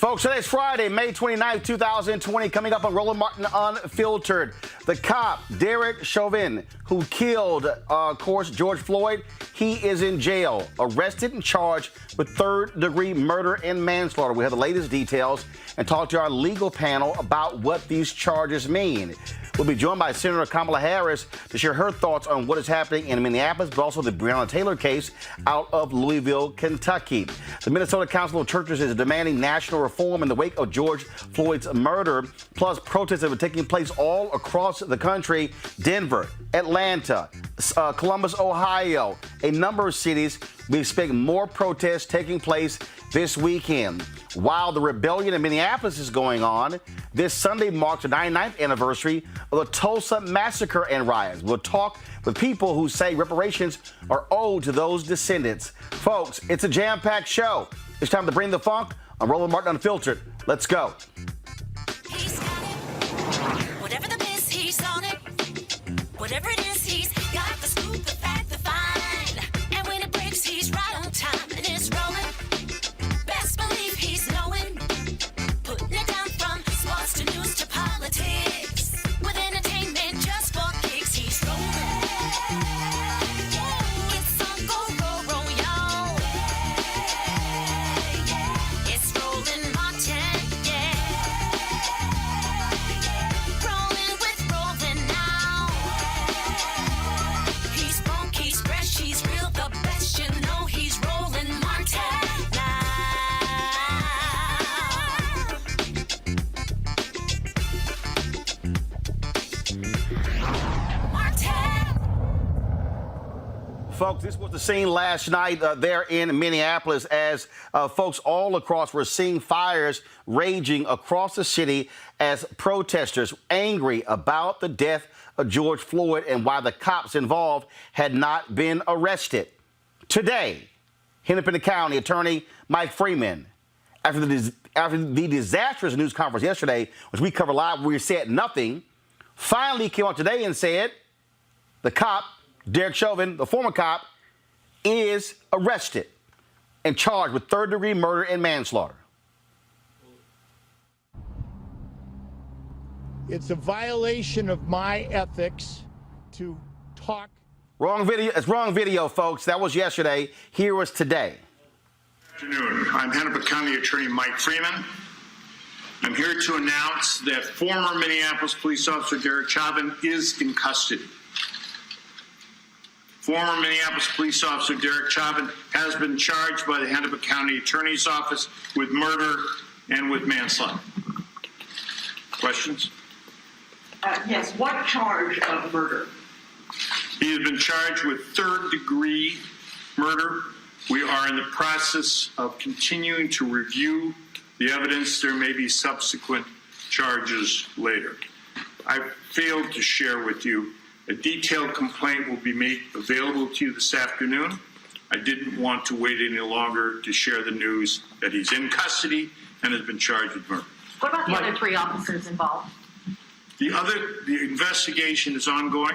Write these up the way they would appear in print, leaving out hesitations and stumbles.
Folks, today's Friday, May 29th, 2020. Coming up on Roland Martin Unfiltered. The cop, Derek Chauvin, who killed, of course, George Floyd, he is in jail, arrested and charged with third-degree murder and manslaughter. We have the latest details and talk to our legal panel about what these charges mean. We'll be joined by Senator Kamala Harris to share her thoughts on what is happening in Minneapolis, but also the Breonna Taylor case out of Louisville, Kentucky. The Minnesota Council of Churches is demanding national reform in the wake of George Floyd's murder, plus protests have been taking place all across the country. Denver, Atlanta, Columbus, Ohio, a number of cities. We expect more protests taking place this weekend. While the rebellion in Minneapolis is going on, this Sunday marks the 99th anniversary of the Tulsa Massacre and riots. We'll talk with people who say reparations are owed to those descendants. Folks, it's a jam-packed show. It's time to bring the funk on Roland Martin Unfiltered. Let's go. He's got it. Whatever the miss, he's on it. Whatever it is, he's got the scoop, the fact, the find. And when it breaks, he's right on time and it's rolling. Best believe he's knowing. Putting it down from sports to news to politics. With entertainment just for kicks, he's rolling. It's on go, y'all. It's Roland Martin, rolling with Roland now. He's funk, he's fresh, he's real, the best, you know he's Roland Martin now. Martin. Folks, this was the scene last night there in Minneapolis as folks all across were seeing fires raging across the city as protesters angry about the death of George Floyd and why the cops involved had not been arrested. Today, Hennepin County Attorney Mike Freeman, after the disastrous news conference yesterday, which we covered live, where he said nothing, finally came out today and said the cop, Derek Chauvin, the former cop, is arrested and charged with third-degree murder and manslaughter. It's a violation of my ethics to talk. Wrong video. It's wrong video, folks. That was yesterday. Here was today. Good afternoon. I'm Hennepin County Attorney Mike Freeman. I'm here to announce that former Minneapolis police officer Derek Chauvin is in custody. Former Minneapolis police officer Derek Chauvin has been charged by the Hennepin County Attorney's Office with murder and with manslaughter. Questions? Yes, what charge of murder? He has been charged with third-degree murder. We are in the process of continuing to review the evidence. There may be subsequent charges later. I failed to share with you a detailed complaint will be made available to you this afternoon. I didn't want to wait any longer to share the news that he's in custody and has been charged with murder. What about the other three officers involved? The investigation is ongoing.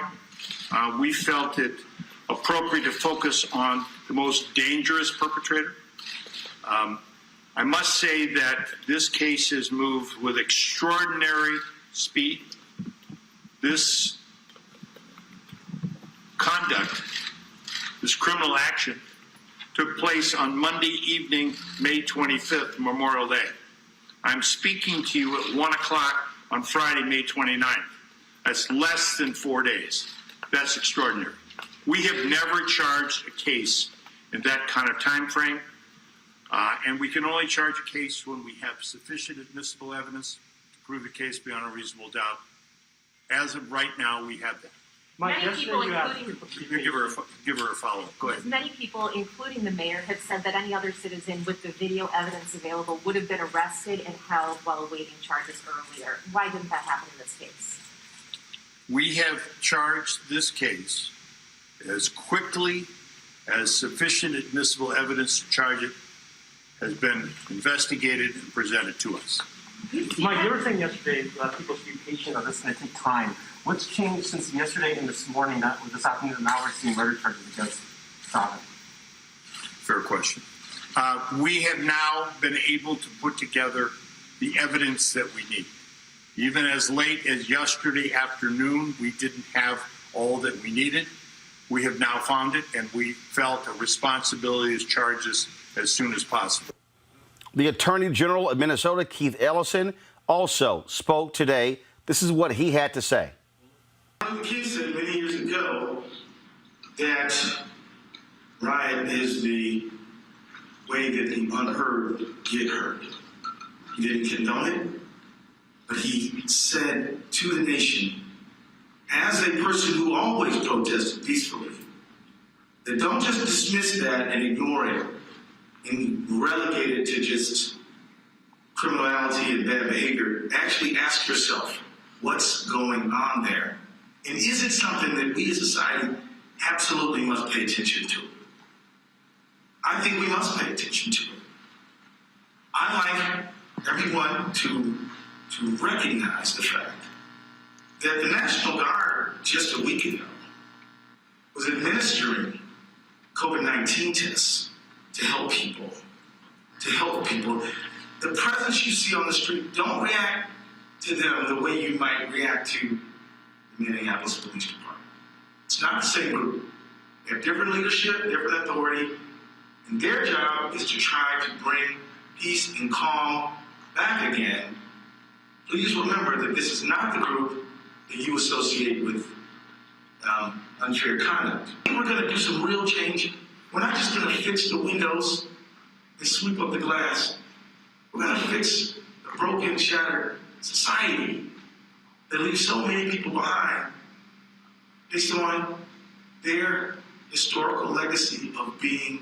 We felt it appropriate to focus on the most dangerous perpetrator. I must say that this case has moved with extraordinary speed. This conduct, this criminal action, took place on Monday evening, May 25th, Memorial Day. I'm speaking to you at 1 o'clock on Friday, May 29th. That's less than 4 days. That's extraordinary. We have never charged a case in that kind of time frame, and we can only charge a case when we have sufficient admissible evidence to prove the case beyond a reasonable doubt. As of right now, we have that. Mike, many people, Give her a follow-up. Go ahead. Many people, including the mayor, have said that any other citizen with the video evidence available would have been arrested and held while awaiting charges earlier. Why didn't that happen in this case? We have charged this case as quickly as sufficient admissible evidence to charge it has been investigated and presented to us. Mike, you were saying yesterday people should be patient on this and take time. What's changed since yesterday and this morning, this afternoon, and now we're seeing murder charges against Chauvin? Fair question. We have now been able to put together the evidence that we need. Even as late as yesterday afternoon, we didn't have all that we needed. We have now found it, and we felt a responsibility to charge this as soon as possible. The Attorney General of Minnesota, Keith Ellison, also spoke today. This is what he had to say. Martin King said many years ago that riot is the way that the unheard get heard. He didn't condone it, but he said to the nation, as a person who always protested peacefully, that don't just dismiss that and ignore it and relegate it to just criminality and bad behavior. Actually ask yourself, what's going on there? And is it something that we as a society absolutely must pay attention to? I think we must pay attention to it. I'd like everyone to recognize the fact that the National Guard just a week ago was administering COVID-19 tests to help people. The presence you see on the street, don't react to them the way you might react to the Minneapolis Police Department. It's not the same group. They have different leadership, different authority, and their job is to try to bring peace and calm back again. Please remember that this is not the group that you associate with unfair conduct. We're going to do some real change. We're not just going to fix the windows and sweep up the glass. We're going to fix the broken, shattered society that leaves so many people behind based on their historical legacy of being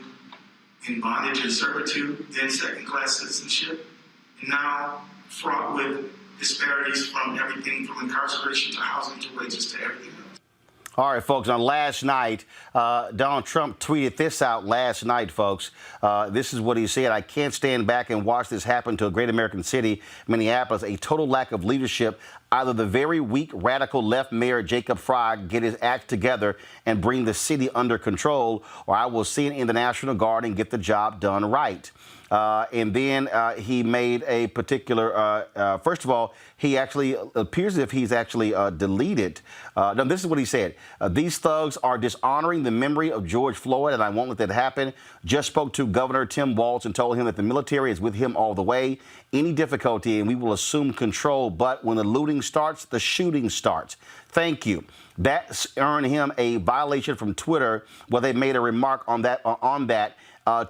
in bondage and servitude, then second-class citizenship, and now fraught with disparities from everything from incarceration to housing to wages to everything else. All right, folks, on last night, Donald Trump tweeted this out last night, folks. This is what he said. I can't stand back and watch this happen to a great American city, Minneapolis. A total lack of leadership. Either the very weak radical left mayor Jacob Fry get his act together and bring the city under control, or I will send in the National Guard and get the job done right. And then he made a particular, first of all, he actually appears as if he's actually deleted. No, this is what he said. These thugs are dishonoring the memory of George Floyd, and I won't let that happen. Just spoke to Governor Tim Walz and told him that the military is with him all the way. Any difficulty, and we will assume control. But when the looting starts, the shooting starts. Thank you. That earned him a violation from Twitter, where they made a remark on that.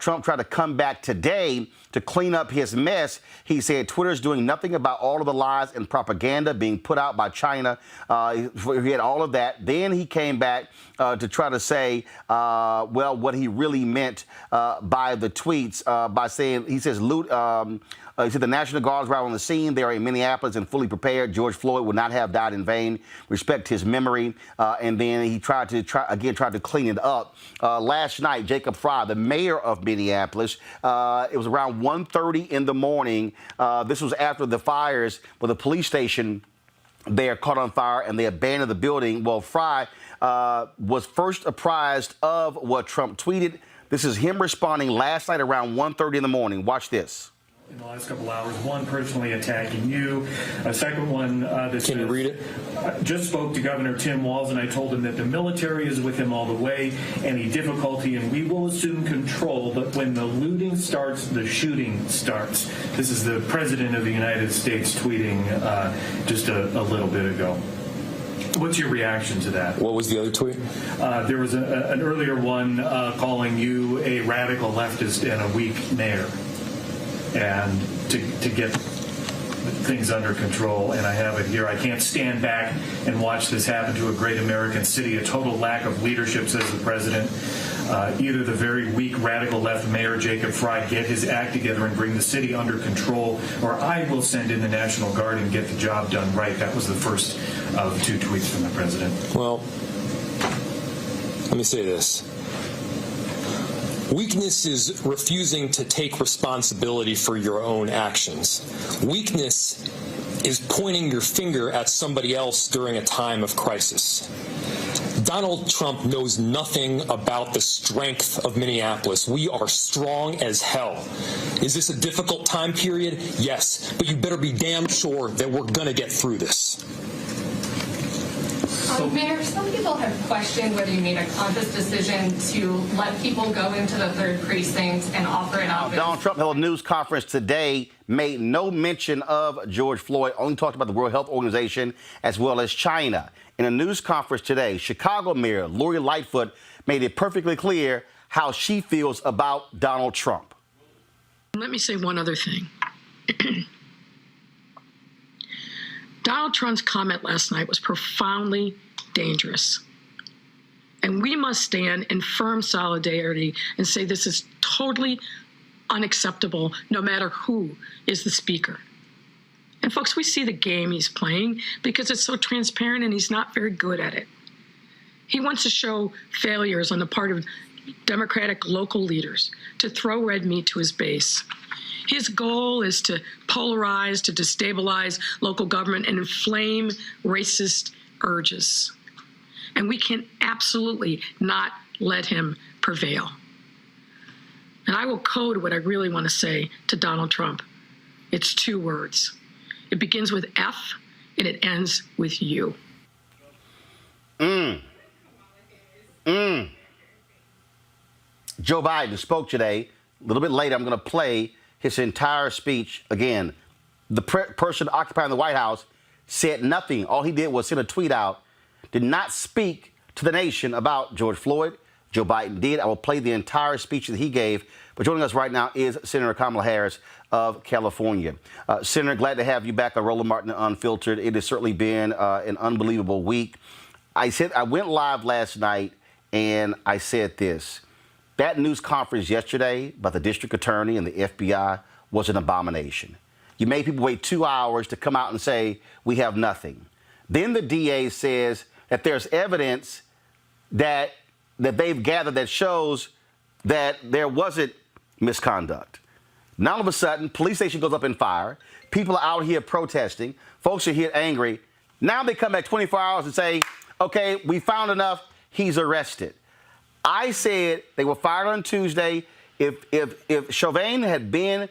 Trump tried to come back today to clean up his mess. He said Twitter's doing nothing about all of the lies and propaganda being put out by China. He had all of that. Then he came back to try to say, well, what he really meant by the tweets, by saying, he says, he said the National Guard is right on the scene. They are in Minneapolis and fully prepared. George Floyd would not have died in vain. Respect his memory. And then he tried to clean it up. Last night, Jacob Fry, the mayor of Minneapolis, it was around 1:30 in the morning. This was after the fires where the police station there caught on fire and they abandoned the building. Well, Fry was first apprised of what Trump tweeted. This is him responding last night around 1:30 in the morning. Watch this. In the last couple hours, one personally attacking you, a second one that Can you read it? Just spoke to Governor Tim Walz, and I told him that the military is with him all the way. Any difficulty, and we will assume control, but when the looting starts, the shooting starts. This is the President of the United States tweeting just a little bit ago. What's your reaction to that? What was the other tweet? There was an earlier one calling you a radical leftist and a weak mayor. And to get things under control, and I have it here. I can't stand back and watch this happen to a great American city. A total lack of leadership, says the president. Either the very weak radical left mayor Jacob Fry get his act together and bring the city under control, or I will send in the National Guard and get the job done right. That was the first of the two tweets from the president. Well, let me say this. Weakness is refusing to take responsibility for your own actions. Weakness is pointing your finger at somebody else during a time of crisis. Donald Trump knows nothing about the strength of Minneapolis. We are strong as hell. Is this a difficult time period? Yes, but you better be damn sure that we're going to get through this. Mayor, some people have questioned whether you made a conscious decision to let people go into the 3rd precinct and offer an office. Donald Trump held a news conference today, made no mention of George Floyd, only talked about the World Health Organization as well as China. In a news conference today, Chicago Mayor Lori Lightfoot made it perfectly clear how she feels about Donald Trump. Let me say one other thing. Donald Trump's comment last night was profoundly dangerous. And we must stand in firm solidarity and say this is totally unacceptable, no matter who is the speaker. And folks, we see the game he's playing because it's so transparent and he's not very good at it. He wants to show failures on the part of Democratic local leaders to throw red meat to his base. His goal is to polarize, to destabilize local government and inflame racist urges. And we can absolutely not let him prevail. And I will code what I really want to say to Donald Trump. It's 2 words. It begins with F and it ends with U. Joe Biden spoke today. A little bit later, I'm going to play his entire speech again. The person occupying the White House said nothing. All he did was send a tweet out, did not speak to the nation about George Floyd. Joe Biden did. I will play the entire speech that he gave. But joining us right now is Senator Kamala Harris of California. Senator, glad to have you back on Roland Martin Unfiltered. It has certainly been an unbelievable week. I went live last night and I said this. That news conference yesterday by the district attorney and the FBI was an abomination. You made people wait 2 hours to come out and say, we have nothing. Then the DA says that there's evidence that they've gathered that shows that there wasn't misconduct. Now all of a sudden, police station goes up in fire. People are out here protesting. Folks are here angry. Now they come back 24 hours and say, okay, we found enough. He's arrested. I said they were fired on Tuesday. If Chauvin had been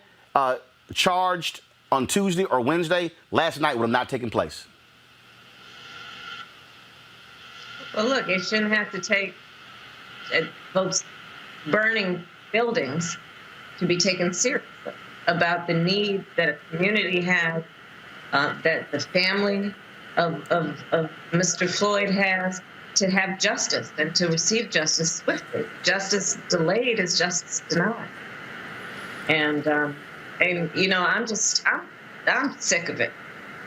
charged on Tuesday or Wednesday, last night would have not taken place. Well, look, it shouldn't have to take folks burning buildings to be taken seriously about the need that a community has, that the family of Mr. Floyd has, to have justice and to receive justice swiftly. Justice delayed is justice denied. And you know, I'm sick of it.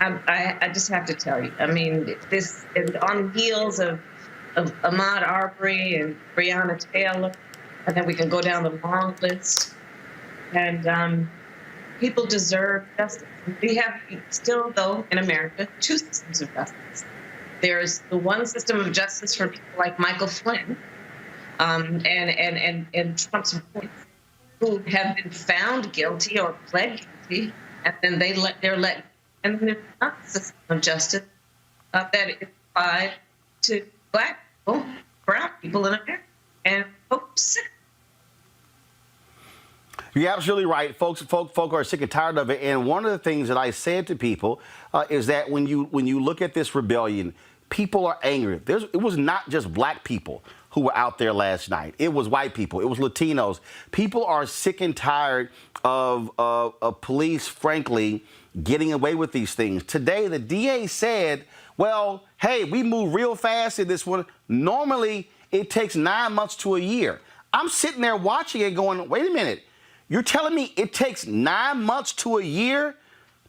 I just have to tell you. I mean, this is on the heels of Ahmaud Arbery and Breonna Taylor, and then we can go down the long list. And people deserve justice. We have still, though, in America, 2 systems of justice. There's the one system of justice for people like Michael Flynn and Trump's supporters who have been found guilty or pled guilty, and then they're let. And there's another system of justice that is applied to Black people, brown people in America, and folks sick. You're absolutely right. Folk are sick and tired of it. And one of the things that I said to people is that when you look at this rebellion, people are angry. It was not just black people who were out there last night. It was white people. It was Latinos. People are sick and tired of police, frankly, getting away with these things. Today, the DA said, well, hey, we move real fast in this one. Normally, it takes 9 months to a year. I'm sitting there watching it going, wait a minute. You're telling me it takes 9 months to a year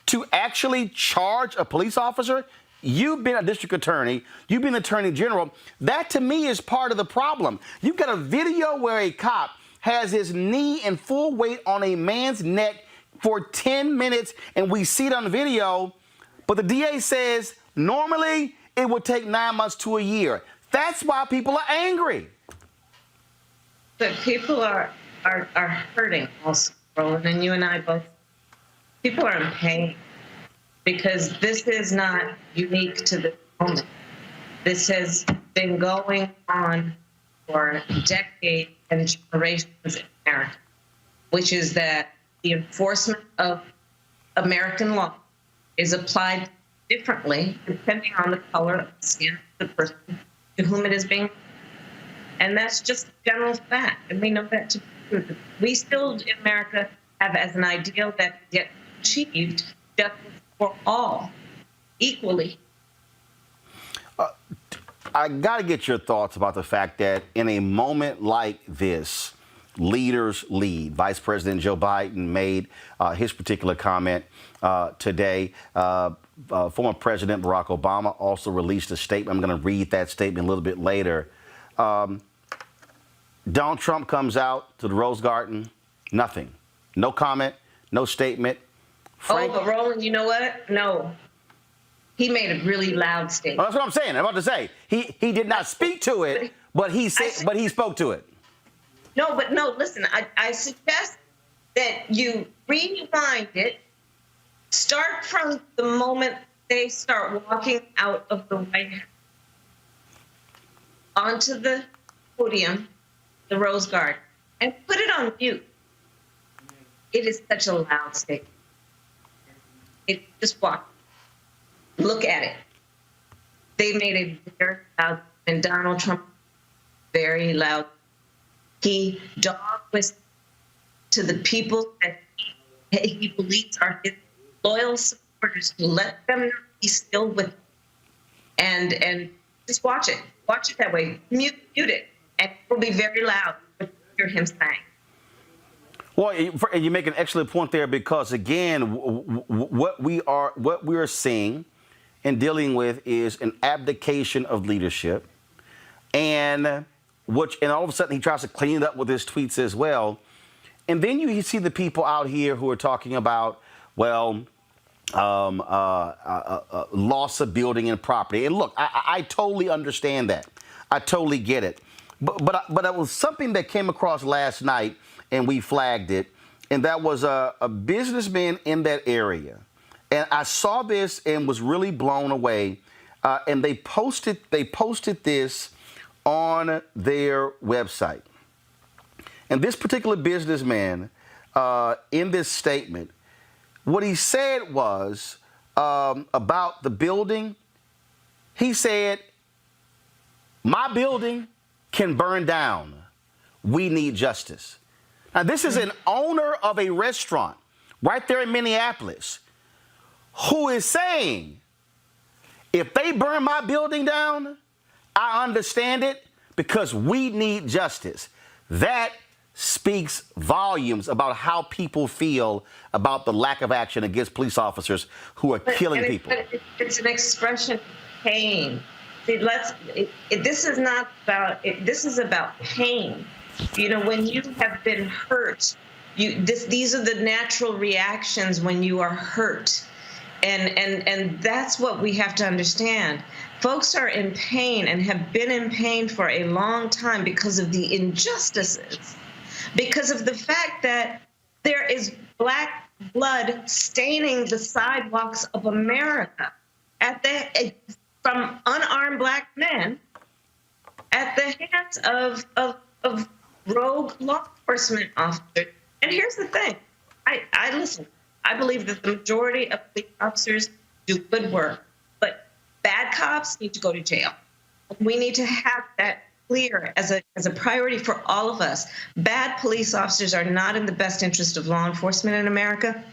to actually charge a police officer? You've been a district attorney. You've been attorney general. That, to me, is part of the problem. You've got a video where a cop has his knee and full weight on a man's neck for 10 minutes, and we see it on the video. But the DA says normally it would take 9 months to a year. That's why people are angry. But people are hurting also, Roland, and you and I both. People are in pain because this is not unique to this moment. This has been going on for decades and generations in America, which is that the enforcement of American law is applied differently depending on the color of the skin of the person to whom it is being. And that's just a general fact, and we know that to be true. We still in America have as an ideal that gets achieved justice for all, equally. I got to get your thoughts about the fact that in a moment like this, leaders lead. Vice President Joe Biden made his particular comment today. Former President Barack Obama also released a statement. I'm going to read that statement a little bit later. Donald Trump comes out to the Rose Garden, nothing. No comment, no statement. But Roland, you know what? No. He made a really loud statement. Well, that's what I'm saying. I'm about to say. He did not speak to it, but he spoke to it. No, listen, I suggest that you rewind it, start from the moment they start walking out of the White House onto the podium, the Rose Garden, and put it on mute. It is such a loud statement. Just walk. Look at it. They made a very loud, and Donald Trump, very loud. He dog whistled to the people that he believes are his loyal supporters to let them know he's still with them. And just watch it. Watch it that way. Mute it. And it will be very loud to hear him saying. Well, and you make an excellent point there because, again, what we are seeing and dealing with is an abdication of leadership. And all of a sudden he tries to clean it up with his tweets as well. And then you see the people out here who are talking about, well, loss of building and property. And look, I totally understand that. I totally get it. But it was something that came across last night, and we flagged it, and that was a businessman in that area. And I saw this and was really blown away. And they posted this on their website. And this particular businessman, in this statement, what he said was about the building. He said, "My building can burn down. We need justice." Now, this is an owner of a restaurant right there in Minneapolis who is saying, if they burn my building down, I understand it because we need justice. That speaks volumes about how people feel about the lack of action against police officers who are killing people. It's an expression of pain. See, this is not about it. This is about pain. You know, when you have been hurt, these are the natural reactions when you are hurt. And that's what we have to understand. Folks are in pain and have been in pain for a long time because of the injustices, because of the fact that there is black blood staining the sidewalks of America from unarmed black men at the hands of rogue law enforcement officers. And here's the thing. I listen. I believe that the majority of police officers do good work, but bad cops need to go to jail. We need to have that clear as a priority for all of us. Bad police officers are not in the best interest of law enforcement in America.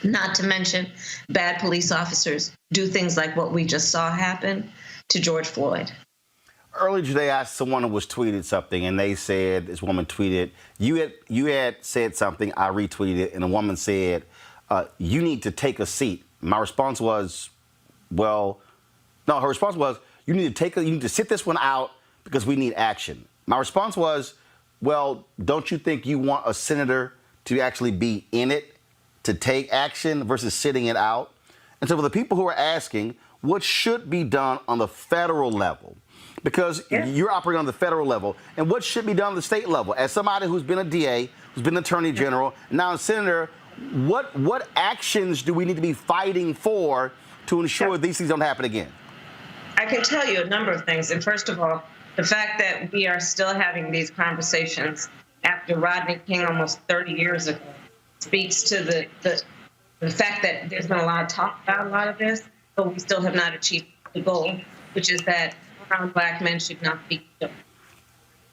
Not to mention, bad police officers do things like what we just saw happen to George Floyd. Earlier today, I asked someone who was tweeted something, and they said, this woman tweeted, you had said something, I retweeted it, and a woman said, you need to take a seat. My response was, her response was, you need to sit this one out because we need action. My response was, well, don't you think you want a senator to actually be in it, to take action versus sitting it out? And so for the people who are asking, what should be done on the federal level? Because you're operating on the federal level, and what should be done on the state level? As somebody who's been a DA, who's been an attorney general, and now a senator, what actions do we need to be fighting for to ensure these things don't happen again? I can tell you a number of things. And first of all, the fact that we are still having these conversations after Rodney King almost 30 years ago speaks to the fact that there's been a lot of talk about a lot of this, but we still have not achieved the goal, which is that brown Black men should not be killed.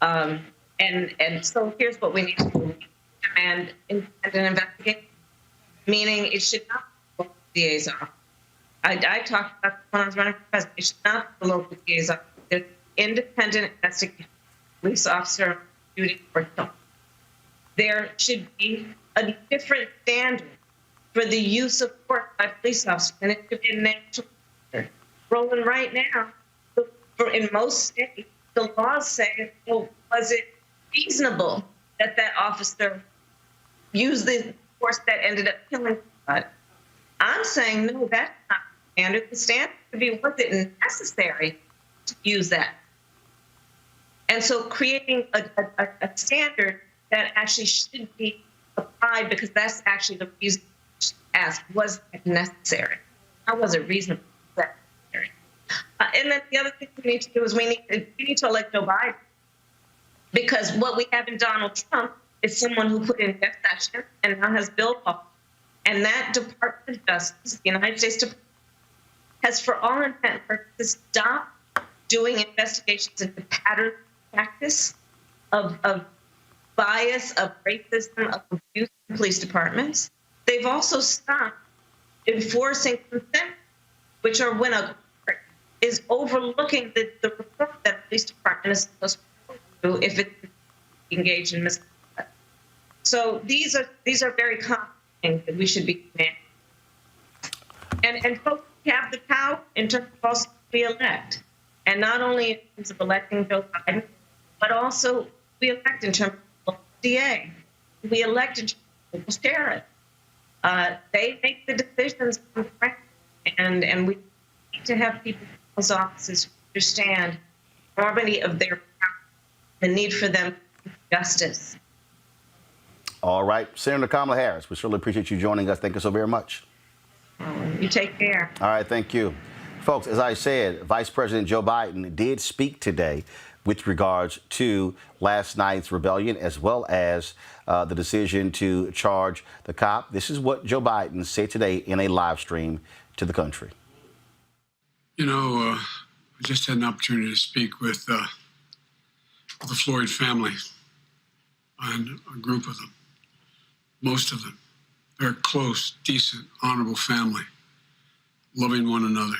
And so here's what we need to do. Demand independent investigation, meaning it should not be the DA's office. I talked about when I was running for president. It should not be the local DA's office. There's independent investigation, police officer duty or kill. There should be a different standard for the use of force by police officers, and it should be a national standard. Roland, right now, in most states, the laws say, well, was it reasonable that that officer used the force that ended up killing somebody? I'm saying, no, that's not the standard. The standard should be, was it necessary to use that? And so creating a standard that actually should be applied, because that's actually the reason to ask, was it necessary? How was it reasonable? Necessary? And then the other thing we need to do is we need to elect Joe Biden, because what we have in Donald Trump is someone who put in death session and now has bill law. And that Department of Justice, the United States Department, has for all intent and purposes stopped doing investigations into pattern practice of bias, of racism, of abuse in police departments. They've also stopped enforcing consent, which are when a court is overlooking the reform that a police department is supposed to do if it's engaged in misconduct. So these are very common things that we should be demanding. And folks have the power in terms of also re-elect, and not only in terms of electing Joe Biden, but also we elect in terms of DA, we elect in terms of sheriff. They make the decisions, and we need to have people in those offices who understand the enormity of their power, the need for them to do justice. All right, Senator Kamala Harris, we certainly appreciate you joining us. Thank you so very much. You take care. All right, thank you. Folks, as I said, Vice President Joe Biden did speak today with regards to last night's rebellion, as well as the decision to charge the cop. This is what Joe Biden said today in a live stream to the country. You know, I just had an opportunity to speak with the Floyd family and a group of them, most of them. They're a close, decent, honorable family, loving one another.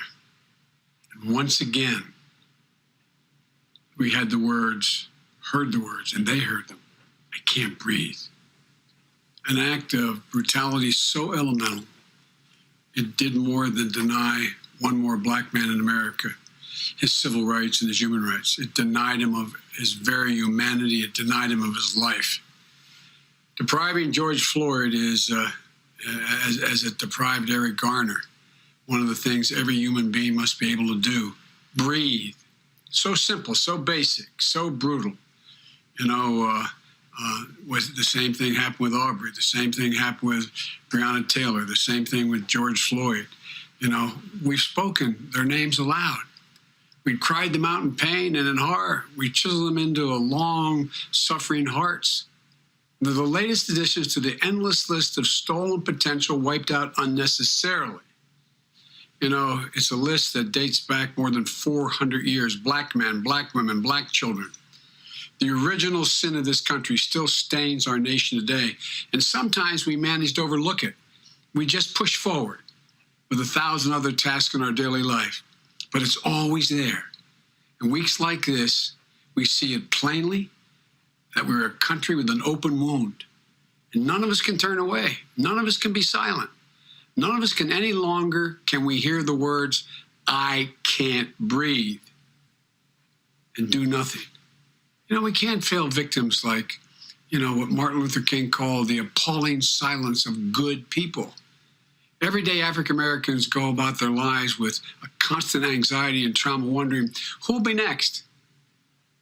And once again, we had the words, heard the words, and they heard them. I can't breathe. An act of brutality so elemental, it did more than deny one more Black man in America his civil rights and his human rights. It denied him of his very humanity. It denied him of his life. Depriving George Floyd is, as it deprived Eric Garner, one of the things every human being must be able to do. Breathe. So simple, so basic, so brutal. You know, the same thing happened with Aubrey. The same thing happened with Breonna Taylor. The same thing with George Floyd. You know, we've spoken their names aloud. We cried them out in pain and in horror. We chiseled them into a long, suffering hearts. They're the latest additions to the endless list of stolen potential wiped out unnecessarily. You know, it's a list that dates back more than 400 years. Black men, Black women, Black children. The original sin of this country still stains our nation today, and sometimes we manage to overlook it. We just push forward with 1,000 other tasks in our daily life, but it's always there. In weeks like this, we see it plainly that we're a country with an open wound, and none of us can turn away. None of us can be silent. None of us can any longer can we hear the words, I can't breathe, and do nothing. You know, we can't fail victims like, you know, what Martin Luther King called the appalling silence of good people. Every day, African Americans go about their lives with a constant anxiety and trauma, wondering who'll be next.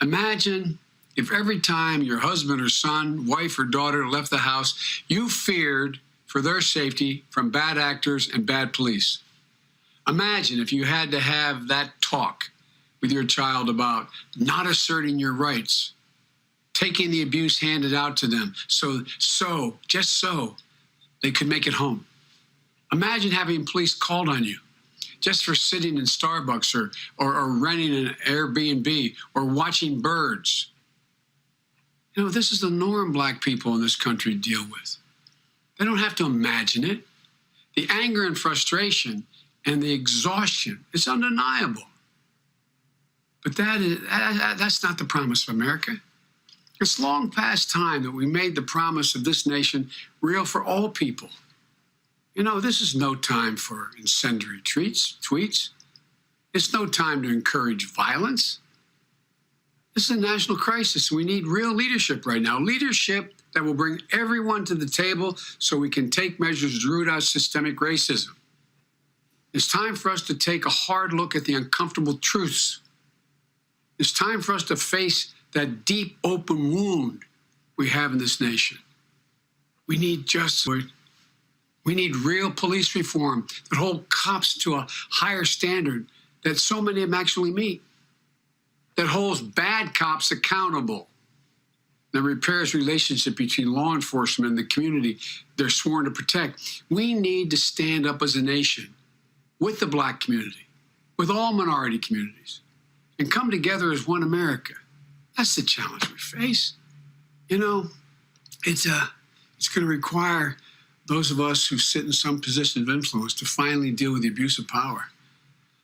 Imagine if every time your husband or son, wife or daughter left the house, you feared for their safety from bad actors and bad police. Imagine if you had to have that talk with your child about not asserting your rights, taking the abuse handed out to them just so they could make it home. Imagine having police called on you just for sitting in Starbucks or renting an Airbnb or watching birds. You know, this is the norm Black people in this country deal with. They don't have to imagine it. The anger and frustration and the exhaustion is undeniable. But that's not the promise of America. It's long past time that we made the promise of this nation real for all people. You know, this is no time for incendiary tweets. It's no time to encourage violence. This is a national crisis. We need real leadership right now. Leadership that will bring everyone to the table so we can take measures to root out systemic racism. It's time for us to take a hard look at the uncomfortable truths. It's time for us to face that deep, open wound we have in this nation. We need justice. We need real police reform that hold cops to a higher standard that so many of them actually meet, that holds bad cops accountable, that repairs relationship between law enforcement and the community they're sworn to protect. We need to stand up as a nation with the Black community, with all minority communities, and come together as one America. That's the challenge we face. You know, it's going to require those of us who sit in some position of influence to finally deal with the abuse of power.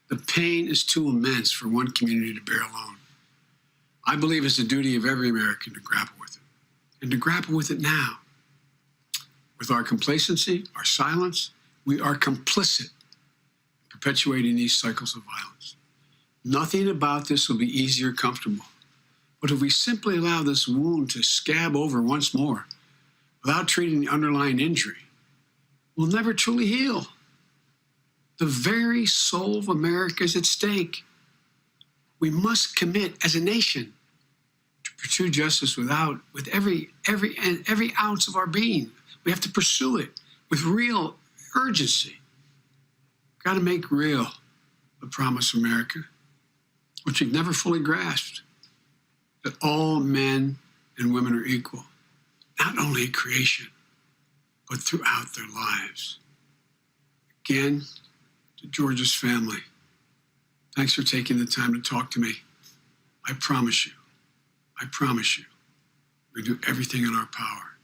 The pain is too immense for one community to bear alone. I believe it's the duty of every American to grapple with it, and to grapple with it now. With our complacency, our silence, we are complicit in perpetuating these cycles of violence. Nothing about this will be easy or comfortable. But if we simply allow this wound to scab over once more without treating the underlying injury, we'll never truly heal. The very soul of America is at stake. We must commit as a nation to pursue justice with every ounce of our being. We have to pursue it with real urgency. We've got to make real the promise of America, which we've never fully grasped, that all men and women are equal, not only in creation, but throughout their lives. Again, to George's family, thanks for taking the time to talk to me. I promise you, we do everything in our power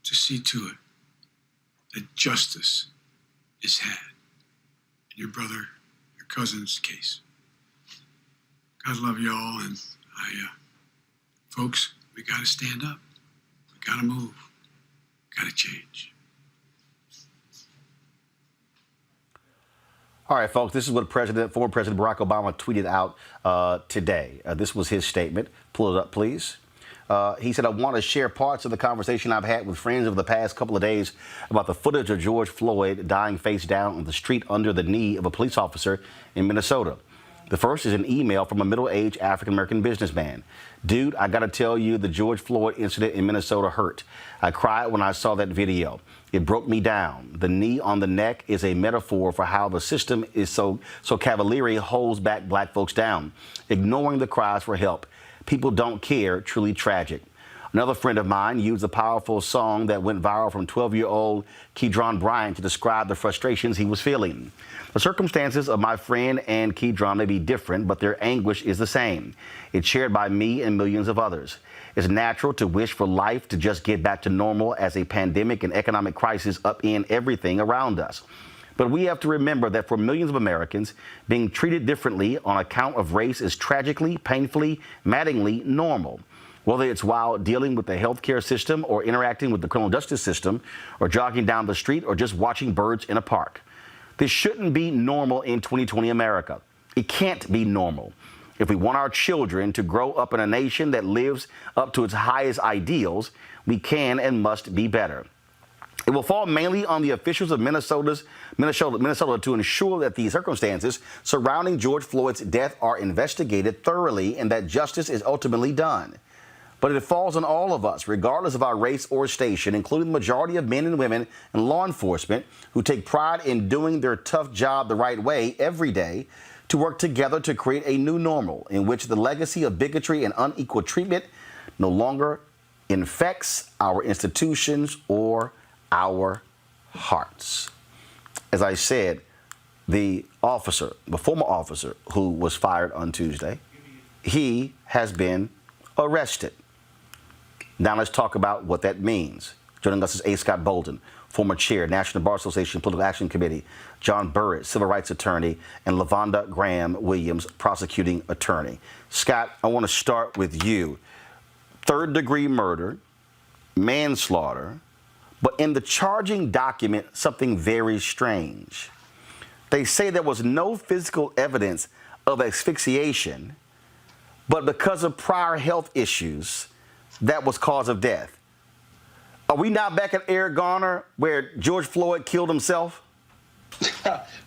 to see to it that justice is had in your brother, your cousin's case. God love you all, and folks, we got to stand up. We got to move. We got to change. All right, folks, this is what former President Barack Obama tweeted out today. This was his statement. Pull it up, please. He said, I want to share parts of the conversation I've had with friends over the past couple of days about the footage of George Floyd dying face down on the street under the knee of a police officer in Minnesota. The first is an email from a middle-aged African-American businessman. Dude, I got to tell you, the George Floyd incident in Minnesota hurt. I cried when I saw that video. It broke me down. The knee on the neck is a metaphor for how the system is so cavalierly holds back Black folks down, ignoring the cries for help. People don't care, truly tragic. Another friend of mine used a powerful song that went viral from 12-year-old Kedron Bryant to describe the frustrations he was feeling. The circumstances of my friend and Kedron may be different, but their anguish is the same. It's shared by me and millions of others. It's natural to wish for life to just get back to normal as a pandemic and economic crisis upend everything around us. But we have to remember that for millions of Americans, being treated differently on account of race is tragically, painfully, maddeningly normal. Whether it's while dealing with the healthcare system or interacting with the criminal justice system or jogging down the street or just watching birds in a park. This shouldn't be normal in 2020 America. It can't be normal. If we want our children to grow up in a nation that lives up to its highest ideals, we can and must be better. It will fall mainly on the officials of Minnesota to ensure that the circumstances surrounding George Floyd's death are investigated thoroughly and that justice is ultimately done. but it falls on all of us, regardless of our race or station, including the majority of men and women in law enforcement who take pride in doing their tough job the right way every day, to work together to create a new normal in which the legacy of bigotry and unequal treatment no longer infects our institutions or our hearts. As I said, the former officer who was fired on Tuesday, he has been arrested. Now let's talk about what that means. Joining us is A. Scott Bolden, former chair, National Bar Association Political Action Committee, John Burrett, civil rights attorney, and LaVonda Graham Williams, prosecuting attorney. Scott, I want to start with you. Third-degree murder, manslaughter, but in the charging document, something very strange. They say there was no physical evidence of asphyxiation, but because of prior health issues, that was cause of death. Are we now back at Eric Garner, where George Floyd killed himself?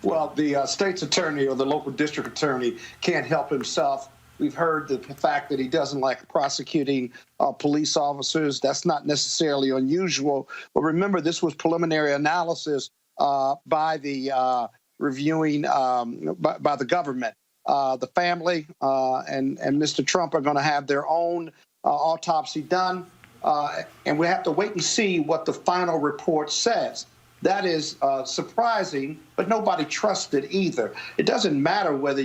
Well, the state's attorney or the local district attorney can't help himself. We've heard the fact that he doesn't like prosecuting police officers. That's not necessarily unusual. But remember, this was preliminary analysis by the reviewing by the government. The family and Mr. Trump are going to have their own autopsy done. And we have to wait and see what the final report says. That is surprising, but nobody trusted either. It doesn't matter whether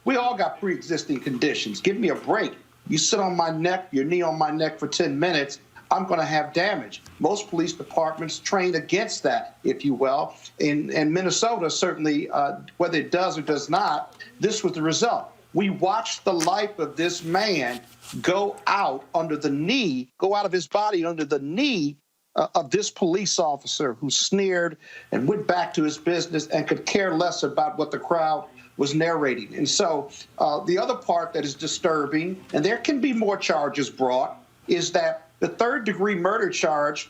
we all got pre-existing conditions. Give me a break. You sit on my neck, your knee on my neck for 10 minutes, I'm going to have damage. Most police departments train against that, if you will. In Minnesota, certainly, whether it does or does not, this was the result. We watched the life of this man go out of his body under the knee of this police officer who sneered and went back to his business and could care less about what the crowd was narrating. And so the other part that is disturbing, and there can be more charges brought, is that the third-degree murder charge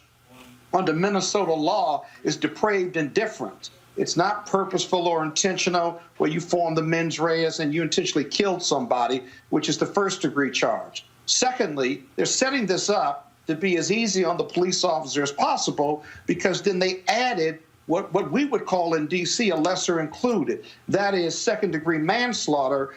under Minnesota law is depraved indifference. It's not purposeful or intentional, where you form the mens res and you intentionally killed somebody, which is the first-degree charge. Secondly, they're setting this up to be as easy on the police officer as possible, because then they added what we would call in D.C. a lesser included. That is second-degree manslaughter,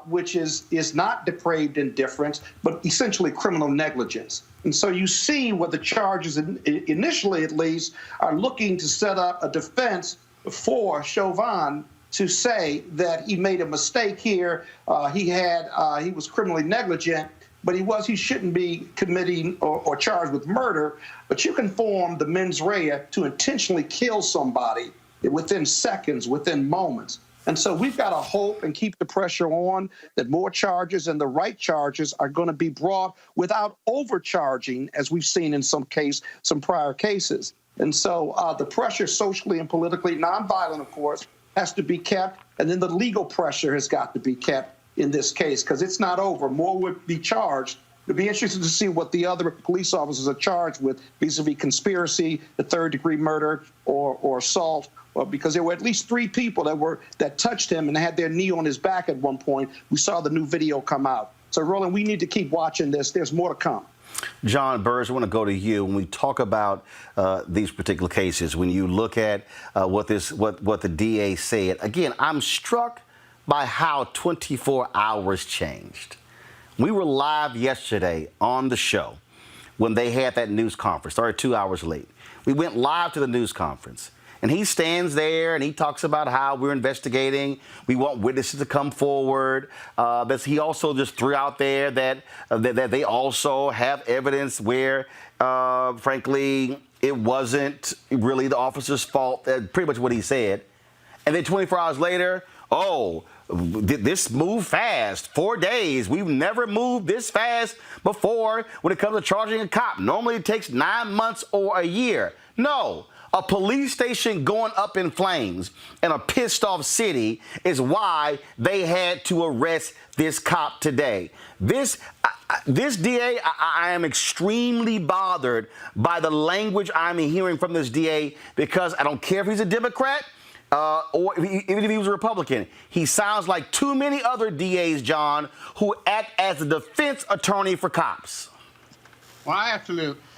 which is not depraved indifference, but essentially criminal negligence. And so you see what the charges, initially at least, are looking to set up a defense for Chauvin to say that he made a mistake here. He was criminally negligent, but he shouldn't be committing or charged with murder. But you can form the mens rea to intentionally kill somebody within seconds, within moments. And so we've got to hope and keep the pressure on that more charges and the right charges are going to be brought without overcharging, as we've seen in some prior cases. And so the pressure socially and politically, nonviolent, of course, has to be kept. And then the legal pressure has got to be kept in this case, because it's not over. More would be charged. It'd be interesting to see what the other police officers are charged with vis-a-vis conspiracy, the third-degree murder, or assault, because there were at least 3 people that touched him and had their knee on his back at one point. We saw the new video come out. So, Roland, we need to keep watching this. There's more to come. John Burrs, I want to go to you. When we talk about these particular cases, when you look at what the DA said, again, I'm struck by how 24 hours changed. We were live yesterday on the show when they had that news conference. Started 2 hours late. We went live to the news conference, and he stands there and he talks about how we're investigating. We want witnesses to come forward. He also just threw out there that they also have evidence where, frankly, it wasn't really the officer's fault. Pretty much what he said. And then 24 hours later, this moved fast. 4 days. We've never moved this fast before when it comes to charging a cop. Normally it takes 9 months or a year. No. A police station going up in flames in a pissed off city is why they had to arrest this cop today. This DA, I am extremely bothered by the language I'm hearing from this DA, because I don't care if he's a Democrat, or even if he was a Republican, he sounds like too many other DAs, John, who act as a defense attorney for cops. Well, I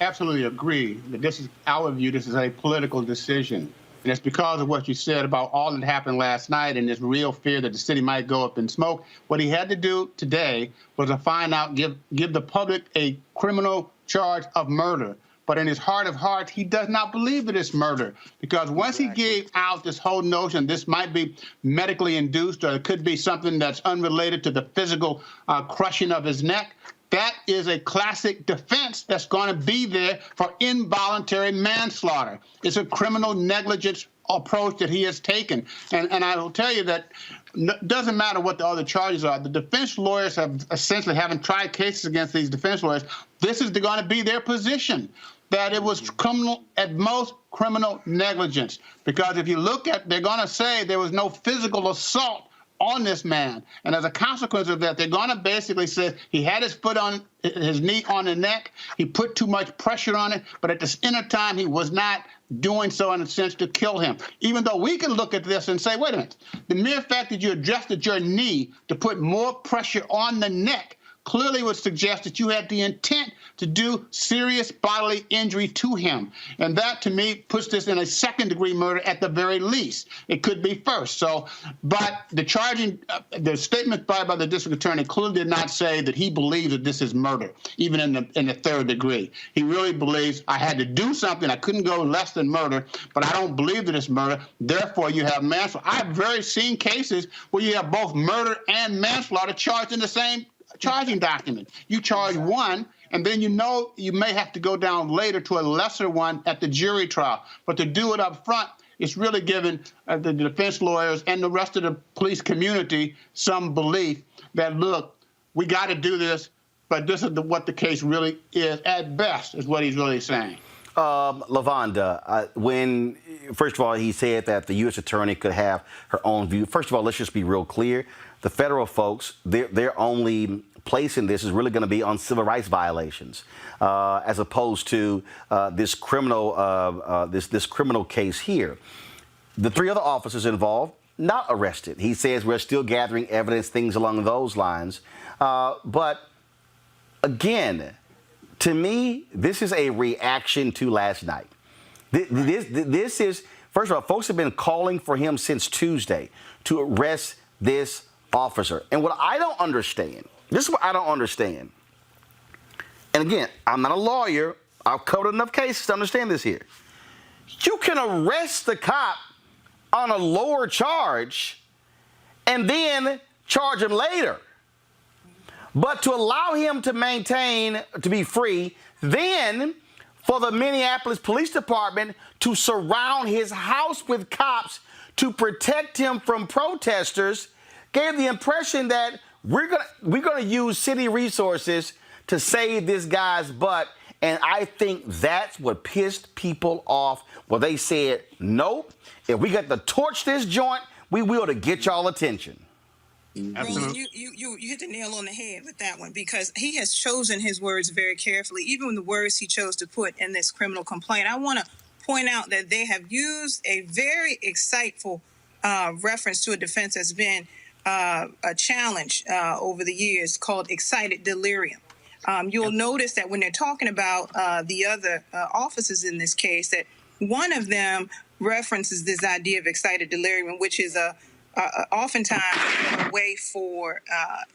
absolutely agree that this is our view. This is a political decision. And it's because of what you said about all that happened last night and this real fear that the city might go up in smoke. What he had to do today was to find out, give the public a criminal charge of murder. But in his heart of hearts, he does not believe that it's murder. Because once he gave out this whole notion this might be medically induced or it could be something that's unrelated to the physical crushing of his neck, that is a classic defense that's going to be there for involuntary manslaughter. It's a criminal negligence approach that he has taken. And I will tell you that it doesn't matter what the other charges are. The defense lawyers have essentially, having tried cases against these defense lawyers, this is going to be their position, that it was criminal, at most criminal negligence. Because if you look at, they're going to say there was no physical assault on this man. And as a consequence of that, they're going to basically say he had his knee on the neck, he put too much pressure on it, but at the same time, he was not doing so in a sense to kill him. Even though we can look at this and say, wait a minute, the mere fact that you adjusted your knee to put more pressure on the neck clearly would suggest that you had the intent to do serious bodily injury to him. And that, to me, puts this in a second-degree murder at the very least. It could be first. So, but the the statement by the district attorney clearly did not say that he believes that this is murder, even in the third degree. He really believes I had to do something. I couldn't go less than murder, but I don't believe that it's murder. Therefore, you have manslaughter. I've seen cases where you have both murder and manslaughter charged in the same charging document. You charge one, and then you know you may have to go down later to a lesser one at the jury trial. But to do it up front, it's really giving the defense lawyers and the rest of the police community some belief that, look, we got to do this, but this is what the case really is at best, is what he's really saying. LaVonda, first of all, he said that the U.S. attorney could have her own view. First of all, let's just be real clear. The federal folks, their only place in this is really going to be on civil rights violations, as opposed to this criminal case here. The three other officers involved, not arrested. He says we're still gathering evidence, things along those lines. But again, to me, this is a reaction to last night. This is, first of all, folks have been calling for him since Tuesday to arrest this officer. And what I don't understand, this is what I don't understand. And again, I'm not a lawyer. I've covered enough cases to understand this here. You can arrest the cop on a lower charge and then charge him later. But to allow him to be free, then for the Minneapolis Police Department to surround his house with cops to protect him from protesters gave the impression that we're gonna use city resources to save this guy's butt. And I think that's what pissed people off. Well, they said, nope, if we got to torch this joint, we will to get y'all attention. Roland, you hit the nail on the head with that one, because he has chosen his words very carefully, even the words he chose to put in this criminal complaint. I want to point out that they have used a very exciteful reference to a defense that's been a challenge over the years called excited delirium. You'll notice that when they're talking about the other officers in this case, that one of them references this idea of excited delirium, which is oftentimes a way for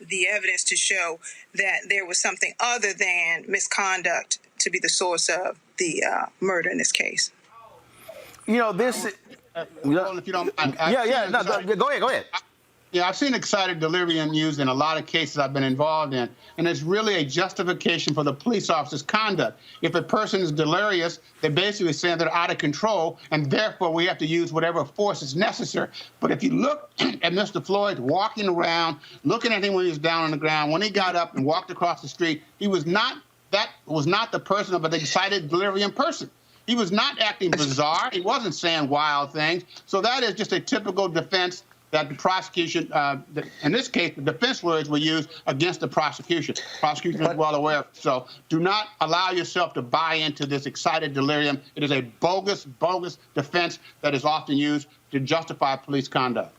the evidence to show that there was something other than misconduct to be the source of the murder in this case. You know, this... Well, if you don't mind, go ahead. Yeah, I've seen excited delirium used in a lot of cases I've been involved in, and it's really a justification for the police officer's conduct. If a person is delirious, they're basically saying they're out of control, and therefore we have to use whatever force is necessary. But if you look at Mr. Floyd walking around, looking at him when he was down on the ground, when he got up and walked across the street, that was not the person of an excited delirium person. He was not acting bizarre. He wasn't saying wild things. So that is just a typical defense that the prosecution, in this case, the defense lawyers will use against the prosecution. Prosecution is well aware. So do not allow yourself to buy into this excited delirium. It is a bogus defense that is often used to justify police conduct.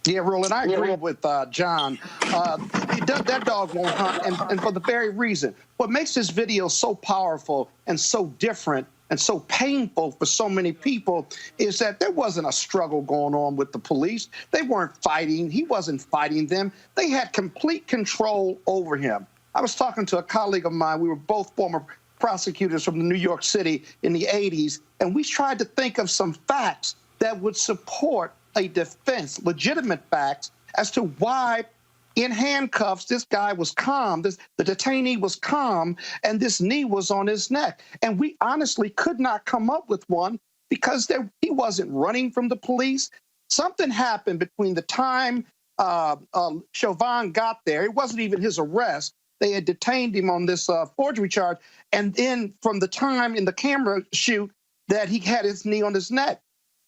Yeah, Roland, I agree with John. That dog won't hunt, and for the very reason. What makes this video so powerful and so different and so painful for so many people is that there wasn't a struggle going on with the police. They weren't fighting. He wasn't fighting them. They had complete control over him. I was talking to a colleague of mine. We were both former prosecutors from New York City in the 80s, and we tried to think of some facts that would support a defense, legitimate facts, as to why in handcuffs this guy was calm, the detainee was calm, and this knee was on his neck. And we honestly could not come up with one because he wasn't running from the police. Something happened between the time Chauvin got there. It wasn't even his arrest. They had detained him on this forgery charge. And then from the time in the camera shoot that he had his knee on his neck.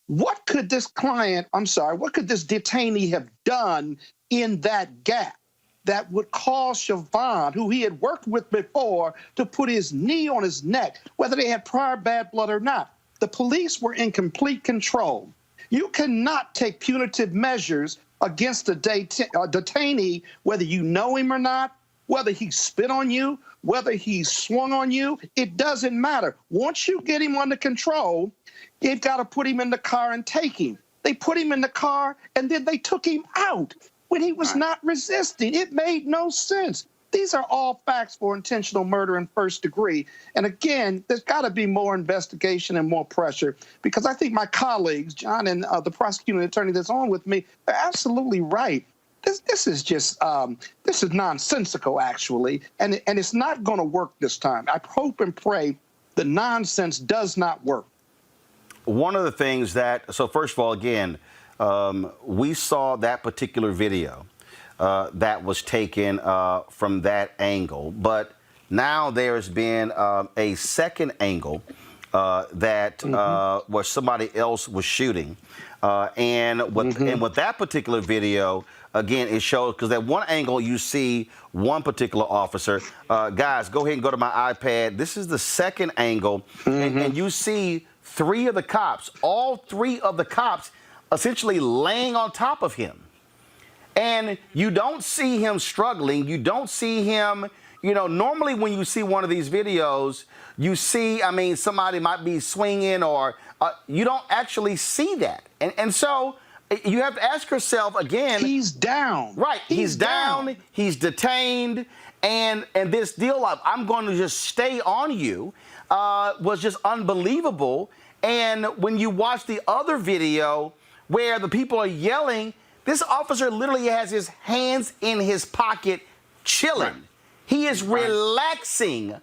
What could this what could this detainee have done in that gap that would cause Chauvin, who he had worked with before, to put his knee on his neck, whether they had prior bad blood or not? The police were in complete control. You cannot take punitive measures against a detainee, whether you know him or not, whether he spit on you, whether he swung on you. It doesn't matter. Once you get him under control, you've got to put him in the car and take him. They put him in the car, and then they took him out when he was not resisting. It made no sense. These are all facts for intentional murder in first degree. And again, there's got to be more investigation and more pressure, because I think my colleagues, John and the prosecuting attorney that's on with me, are absolutely right. This is just this is nonsensical, actually, and it's not going to work this time. I hope and pray the nonsense does not work. One of the things so first of all, again, we saw that particular video that was taken from that angle, but now there's been a second angle that where somebody else was shooting, and with that particular video, again, it shows, because that one angle you see one particular officer. Guys, go ahead and go to my iPad. This is the second angle, and you see three of the cops, all three of the cops essentially laying on top of him. And you don't see him struggling. You don't see him, normally when you see one of these videos, you see, somebody might be swinging, or you don't actually see that. And so you have to ask yourself again. He's down. Right. He's down. He's detained. And this deal of I'm going to just stay on you was just unbelievable. And when you watch the other video where the people are yelling, this officer literally has his hands in his pocket chilling. Right. He is relaxing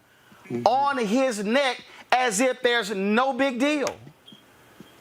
on his neck as if there's no big deal.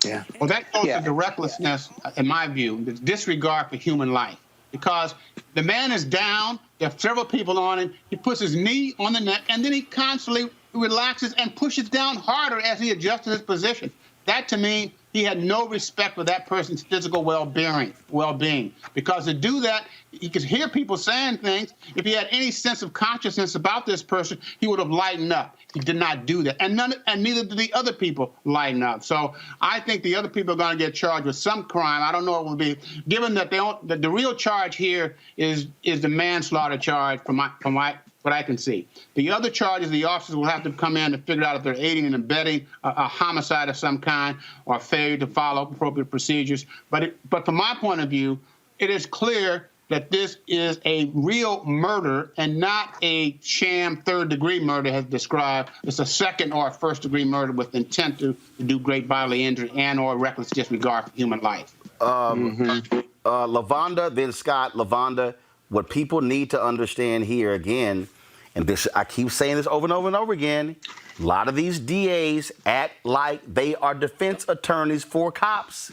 Yeah. Well, that goes to the recklessness, in my view, the disregard for human life. Because the man is down, there are several people on him, he puts his knee on the neck, and then he constantly relaxes and pushes down harder as he adjusts his position. That, to me, he had no respect for that person's physical well-being. Because to do that, he could hear people saying things. If he had any sense of consciousness about this person, he would have lightened up. He did not do that. And neither did the other people lighten up. So I think the other people are going to get charged with some crime. I don't know what it will be, given that the real charge here is the manslaughter charge from what I can see. The other charges, the officers will have to come in and figure out if they're aiding and abetting a homicide of some kind or failure to follow appropriate procedures. But from my point of view, it is clear that this is a real murder and not a sham third-degree murder as described. It's a second or first-degree murder with intent to do great bodily injury and or reckless disregard for human life. Lavonda, then Scott. Lavonda, what people need to understand here again, and this, I keep saying this over and over and over again, a lot of these DAs act like they are defense attorneys for cops.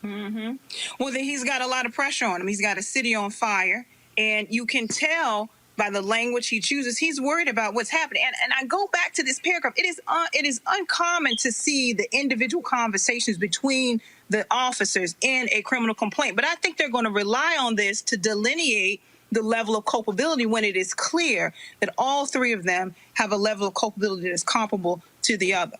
Well, then he's got a lot of pressure on him. He's got a city on fire, and you can tell by the language he chooses, he's worried about what's happening. And I go back to this paragraph. It is uncommon to see the individual conversations between the officers in a criminal complaint. But I think they're going to rely on this to delineate the level of culpability when it is clear that all three of them have a level of culpability that is comparable to the other.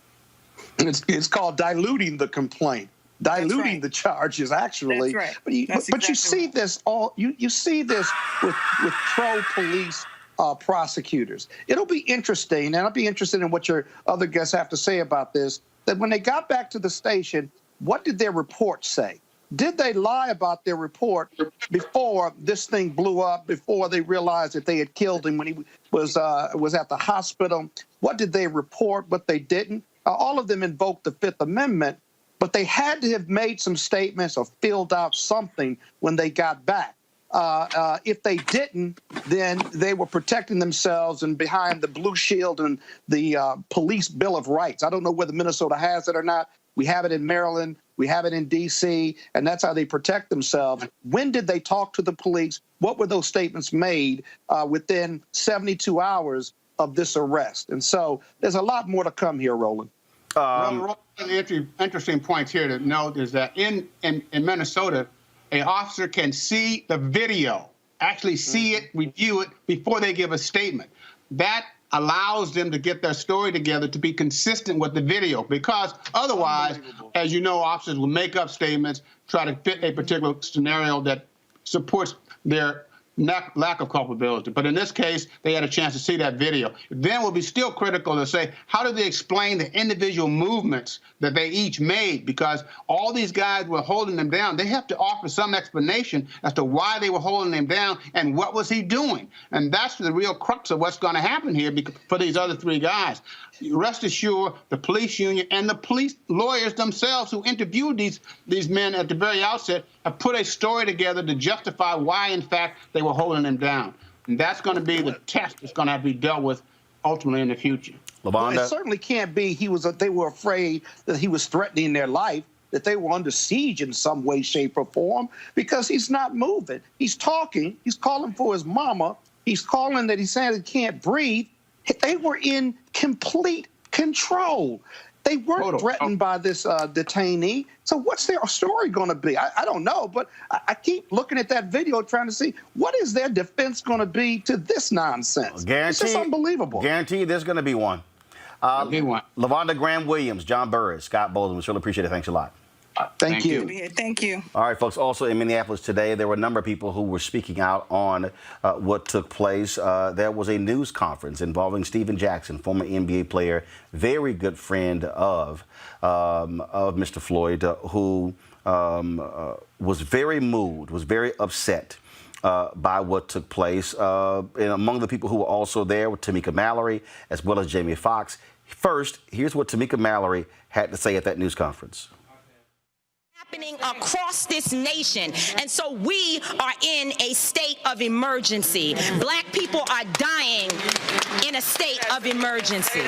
It's called diluting the complaint. diluting the charges, actually. That's right. But you see this you see this with pro-police prosecutors. It'll be interesting, and I'll be interested in what your other guests have to say about this, that when they got back to the station, what did their report say? Did they lie about their report before this thing blew up, before they realized that they had killed him when he was at the hospital? What did they report, what they didn't? All of them invoked the Fifth Amendment, but they had to have made some statements or filled out something when they got back. If they didn't, then they were protecting themselves and behind the Blue Shield and the Police Bill of Rights. I don't know whether Minnesota has it or not. We have it in Maryland. We have it in D.C., and that's how they protect themselves. When did they talk to the police? What were those statements made within 72 hours of this arrest? And so there's a lot more to come here, Roland. One of the interesting points here to note is that in Minnesota, an officer can see the video, actually see it, review it before they give a statement. That allows them to get their story together to be consistent with the video, because otherwise, as you know, officers will make up statements, try to fit a particular scenario that supports their lack of culpability. But in this case, they had a chance to see that video. Then it will be still critical to say, how do they explain the individual movements that they each made? Because all these guys were holding them down. They have to offer some explanation as to why they were holding him down and what was he doing. And that's the real crux of what's going to happen here for these other three guys. Rest assured, the police union and the police lawyers themselves who interviewed these men at the very outset have put a story together to justify why, in fact, they were holding him down. And that's going to be the test that's going to have to be dealt with ultimately in the future. Well, it certainly can't be they were afraid that he was threatening their life, that they were under siege in some way, shape, or form, because he's not moving. He's talking. He's calling for his mama. He's calling that he said he can't breathe. They were in complete control. They weren't threatened by this detainee. So what's their story going to be? I don't know, but I keep looking at that video trying to see what is their defense going to be to this nonsense. It's just unbelievable. Guarantee there's going to be one. LaVonda Graham-Williams, John Burris, Scott Bolden, we really appreciate it. Thanks a lot. Thank you. Thank you. All right, folks. Also in Minneapolis today, there were a number of people who were speaking out on what took place. There was a news conference involving Steven Jackson, former NBA player, very good friend of Mr. Floyd, who was very moved, was very upset by what took place. And among the people who were also there were Tamika Mallory, as well as Jamie Foxx. First, here's what Tamika Mallory had to say at that news conference. Happening across this nation, and so we are in a state of emergency. Black people are dying in a state of emergency.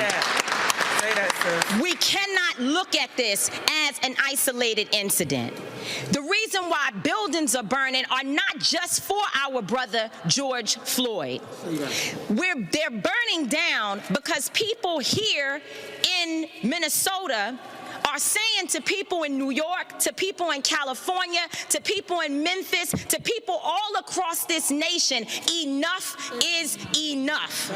We cannot look at this as an isolated incident. The reason why buildings are burning are not just for our brother George Floyd. They're burning down because people here in Minnesota are saying to people in New York, to people in California, to people in Memphis, to people all across this nation, enough is enough.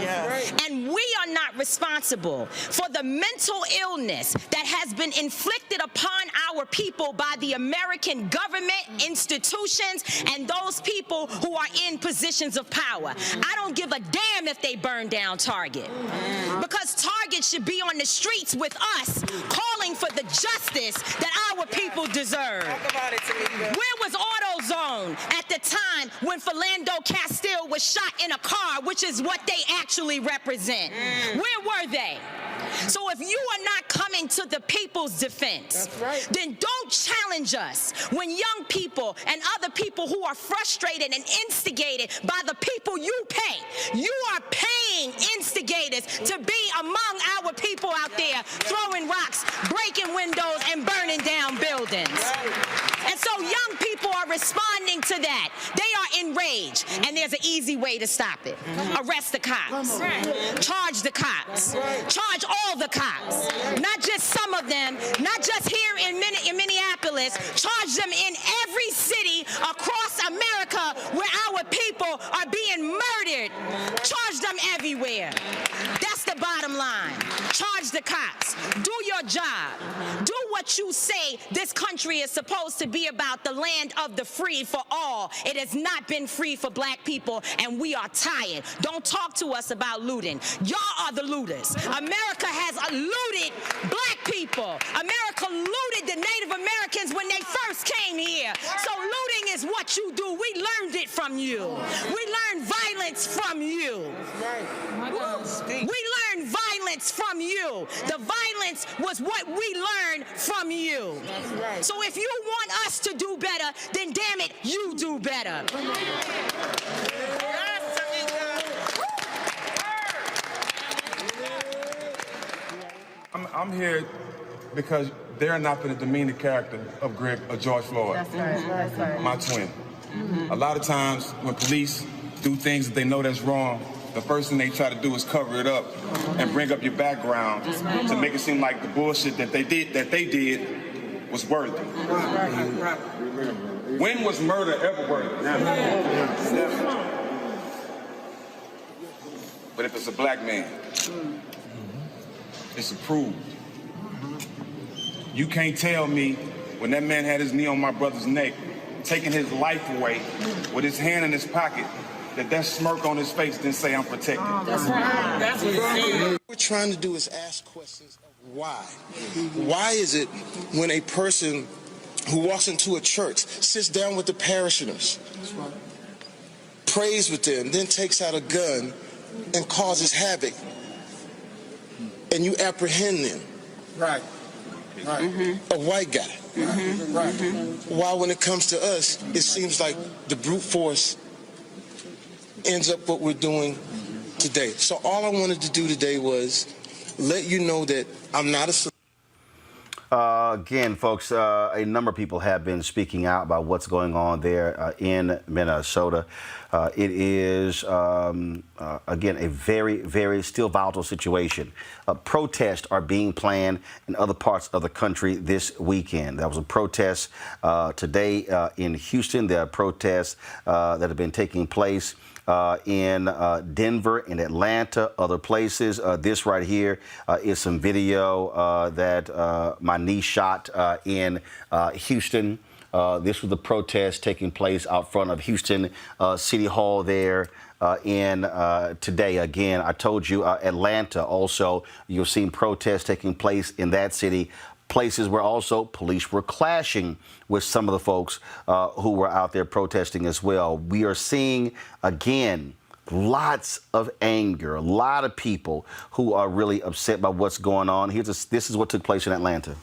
And we are not responsible for the mental illness that has been inflicted upon our people by the American government, institutions, and those people who are in positions of power. I don't give a damn if they burn down Target, because Target should be on the streets with us, calling for the justice that our people deserve. Where was AutoZone at the time when Philando Castile was shot in a car, which is what they actually represent? Where were they? So if you are not coming to the people's defense, then don't challenge us when young people and other people who are frustrated and instigated by the people you pay. You are paying instigators to be among our people out there throwing rocks, breaking windows, and burning down buildings. And so young people are responding to that. They are enraged, and there's an easy way to stop it. Arrest the cops. Charge the cops. Charge all the cops. Not just some of them, not just here in Minneapolis. Charge them in every city across America where our people are being murdered. Charge them everywhere. That's the bottom line. Charge the the cops. Do your job. Do what you say this country is supposed to be about, the land of the free for all. It has not been free for black people, and we are tired. Don't talk to us about looting. Y'all are the looters. America has looted black people. America looted the Native Americans when they first came here. So looting is what you do. We learned it from you. We learned violence from you. We learned violence from you. The violence was what we learned from you. So if you want us to do better, then damn it, you do better. I'm here because they're not going to demean the character of George Floyd. That's right, that's right. My twin. A lot of times when police do things that they know that's wrong, the first thing they try to do is cover it up and bring up your background to make it seem like the bullshit that they did was worthy. When was murder ever worthy? Never. But if it's a black man, it's approved. You can't tell me when that man had his knee on my brother's neck, taking his life away with his hand in his pocket, that smirk on his face didn't say I'm protected. That's right. That's what it is. What we're trying to do is ask questions of why. Why is it when a person who walks into a church, sits down with the parishioners, prays with them, then takes out a gun and causes havoc, and you apprehend them? Right. Right. A white guy. Right. Why, when it comes to us, it seems like the brute force ends up what we're doing today. So all I wanted to do today was let you know that I'm not a... Again, folks, a number of people have been speaking out about what's going on there in Minnesota. It is, again, a very, very still volatile situation. Protests are being planned in other parts of the country this weekend. There was a protest today in Houston. There are protests that have been taking place in Denver, in Atlanta, other places. This right here is some video that my niece shot in Houston. This was the protest taking place out front of Houston City Hall there in today. Again, I told you Atlanta also, you've seen protests taking place in that city. Places where also police were clashing with some of the folks who were out there protesting as well. We are seeing, again, lots of anger, a lot of people who are really upset by what's going on. This is what took place in Atlanta.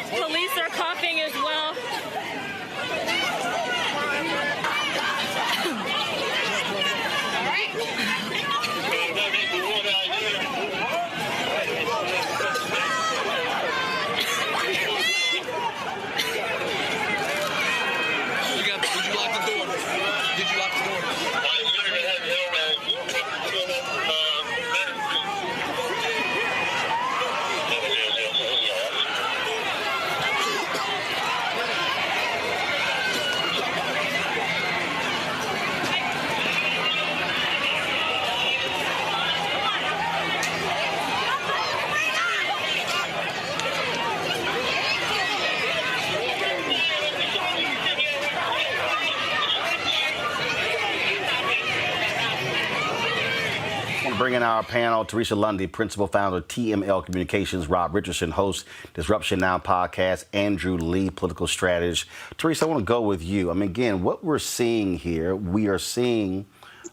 Police are coughing as well. Bring in our panel, Teresa Lundy, principal founder of TML Communications, Rob Richardson, host Disruption Now podcast, Andrew Lee, political strategist. Teresa, I want to go with you. I mean, again, what we're seeing here, we are seeing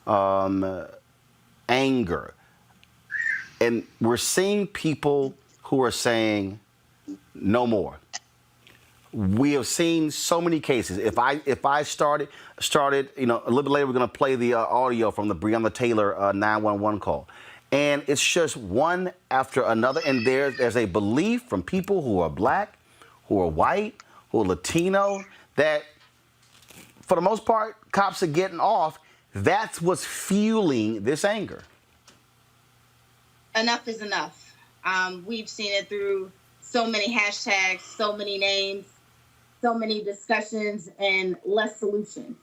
anger. And we're seeing people who are saying no more. We have seen so many cases. If I started, you know, a little bit later, we're going to play the audio from the Breonna Taylor 911 call. And it's just one after another. And there's a belief from people who are black, who are white, who are Latino, that for the most part, cops are getting off. That's what's fueling this anger. Enough is enough. We've seen it through so many hashtags, so many names, so many discussions, and less solutions.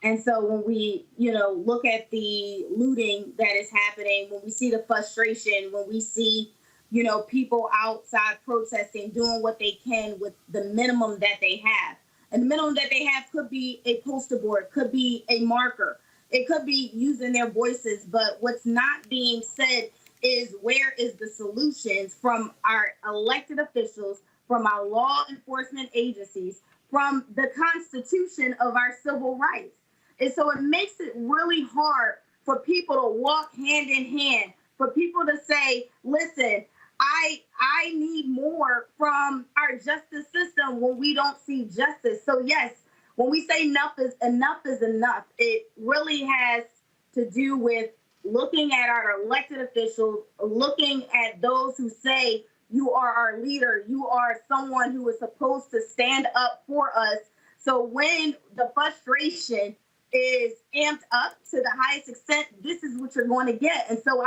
And so when we, you know, look at the looting that is happening, when we see the frustration, when we see, you know, people outside protesting, doing what they can with the minimum that they have. And the minimum that they have could be a poster board, could be a marker. It could be using their voices. But what's not being said is, where is the solutions from our elected officials, from our law enforcement agencies, from the Constitution of our civil rights? And so it makes it really hard for people to walk hand in hand, for people to say, listen, I need more from our justice system when we don't see justice. So yes, when we say enough is enough, it really has to do with looking at our elected officials, looking at those who say, you are our leader, you are someone who is supposed to stand up for us. So when the frustration is amped up to the highest extent, this is what you're going to get. And so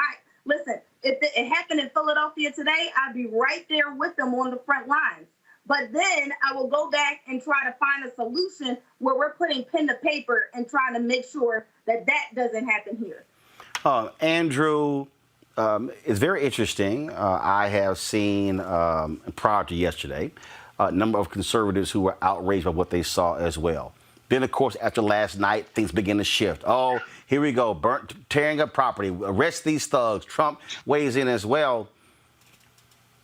listen, if it happened in Philadelphia today, I'd be right there with them on the front lines. But then I will go back and try to find a solution where we're putting pen to paper and trying to make sure that that doesn't happen here. Andrew, it's very interesting. I have seen, prior to yesterday, a number of conservatives who were outraged by what they saw as well. Then, of course, after last night, things begin to shift. Oh, here we go, tearing up property, arrest these thugs. Trump weighs in as well.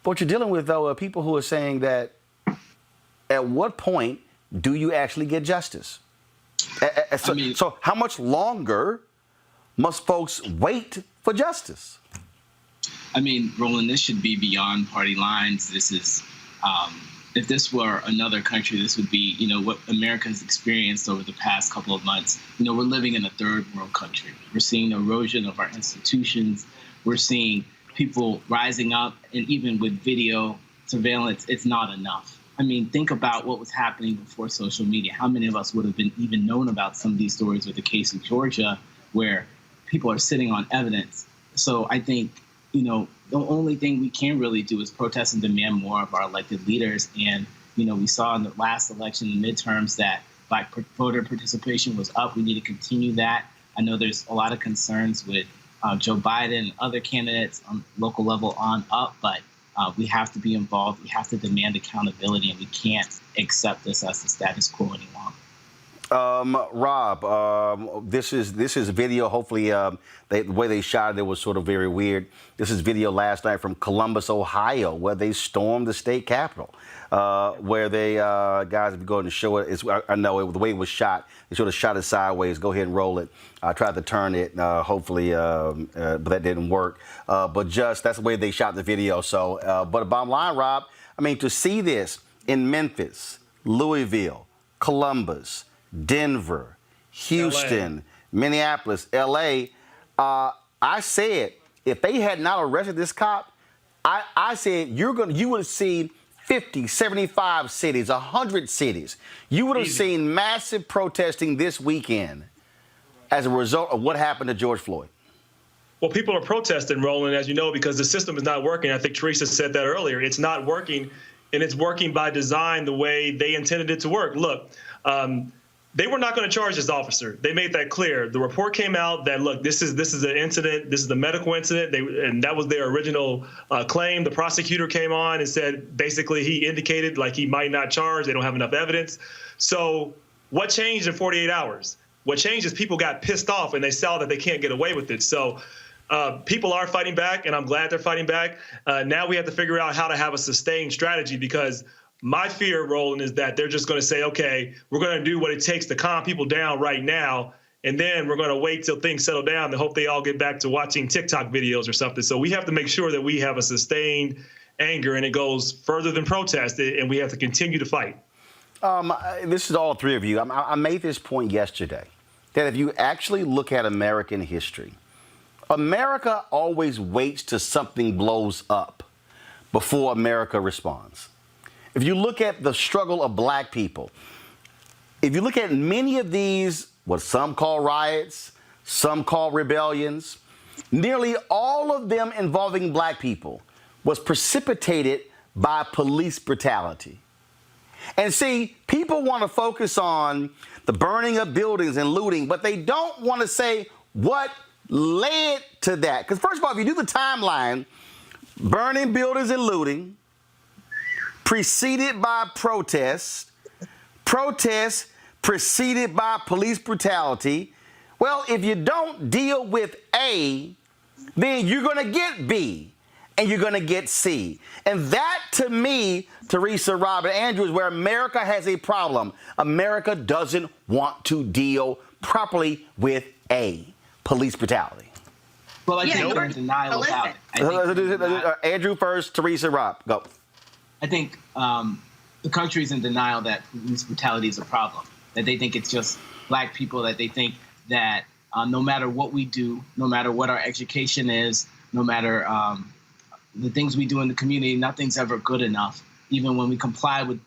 But what you're dealing with, though, are people who are saying that at what point do you actually get justice? So how much longer must folks wait for justice? I mean, Roland, this should be beyond party lines. This is, if this were another country, this would be, you know, what America has experienced over the past couple of months. You know, we're living in a third world country. We're seeing erosion of our institutions. We're seeing people rising up, and even with video surveillance, it's not enough. I mean, think about what was happening before social media. How many of us would have been even known about some of these stories, with the case of Georgia, where people are sitting on evidence? So I think, you know, the only thing we can really do is protest and demand more of our elected leaders. And, you know, we saw in the last election, the midterms, that Black voter participation was up. We need to continue that. I know there's a lot of concerns with Joe Biden and other candidates on local level on up, but we have to be involved. We have to demand accountability, and we can't accept this as the status quo any longer. Rob, this is video. Hopefully, the way they shot it was sort of very weird. This is video last night from Columbus, Ohio, where they stormed the state capitol. Where they guys, if you go ahead and show it, I know the way it was shot. They sort of shot it sideways. Go ahead and roll it. I tried to turn it, hopefully, but that didn't work. But just that's the way they shot the video. So, but bottom line, Rob, I mean, to see this in Memphis, Louisville, Columbus, Denver, Houston, Minneapolis, LA, I said, if they had not arrested this cop, I said you would have seen 50, 75 cities, 100 cities. You would have seen massive protesting this weekend as a result of what happened to George Floyd. Well, people are protesting, Roland, as you know, because the system is not working. I think Teresa said that earlier. It's not working, and it's working by design the way they intended it to work. Look, they were not going to charge this officer. They made that clear. The report came out that, look, this is an incident. This is a medical incident. And that was their original claim. The prosecutor came on and said, basically, he indicated like he might not charge. They don't have enough evidence. So what changed in 48 hours? What changed is people got pissed off and they saw that they can't get away with it. So people are fighting back, and I'm glad they're fighting back. Now we have to figure out how to have a sustained strategy, because my fear, Roland, is that they're just going to say, okay, we're going to do what it takes to calm people down right now, and then we're going to wait till things settle down and hope they all get back to watching TikTok videos or something. So we have to make sure that we have a sustained anger and it goes further than protest, and we have to continue to fight. This is all three of you. I made this point yesterday, that if you actually look at American history, America always waits till something blows up before America responds. If you look at the struggle of black people, if you look at many of these, what some call riots, some call rebellions, nearly all of them involving black people was precipitated by police brutality. And see, people want to focus on the burning of buildings and looting, but they don't want to say what led to that. Because first of all, if you do the timeline, burning buildings and looting, preceded by protests, protests preceded by police brutality. Well, if you don't deal with A, then you're going to get B, and you're going to get C. And that, to me, Teresa, Robert, Andrew, is where America has a problem. America doesn't want to deal properly with A, police brutality. Well, I think they're in denial about it. Andrew first, Teresa, Rob, go. I think the country's in denial that police brutality is a problem, that they think it's just black people, that they think that no matter what we do, no matter what our education is, no matter the things we do in the community, nothing's ever good enough. Even when we comply with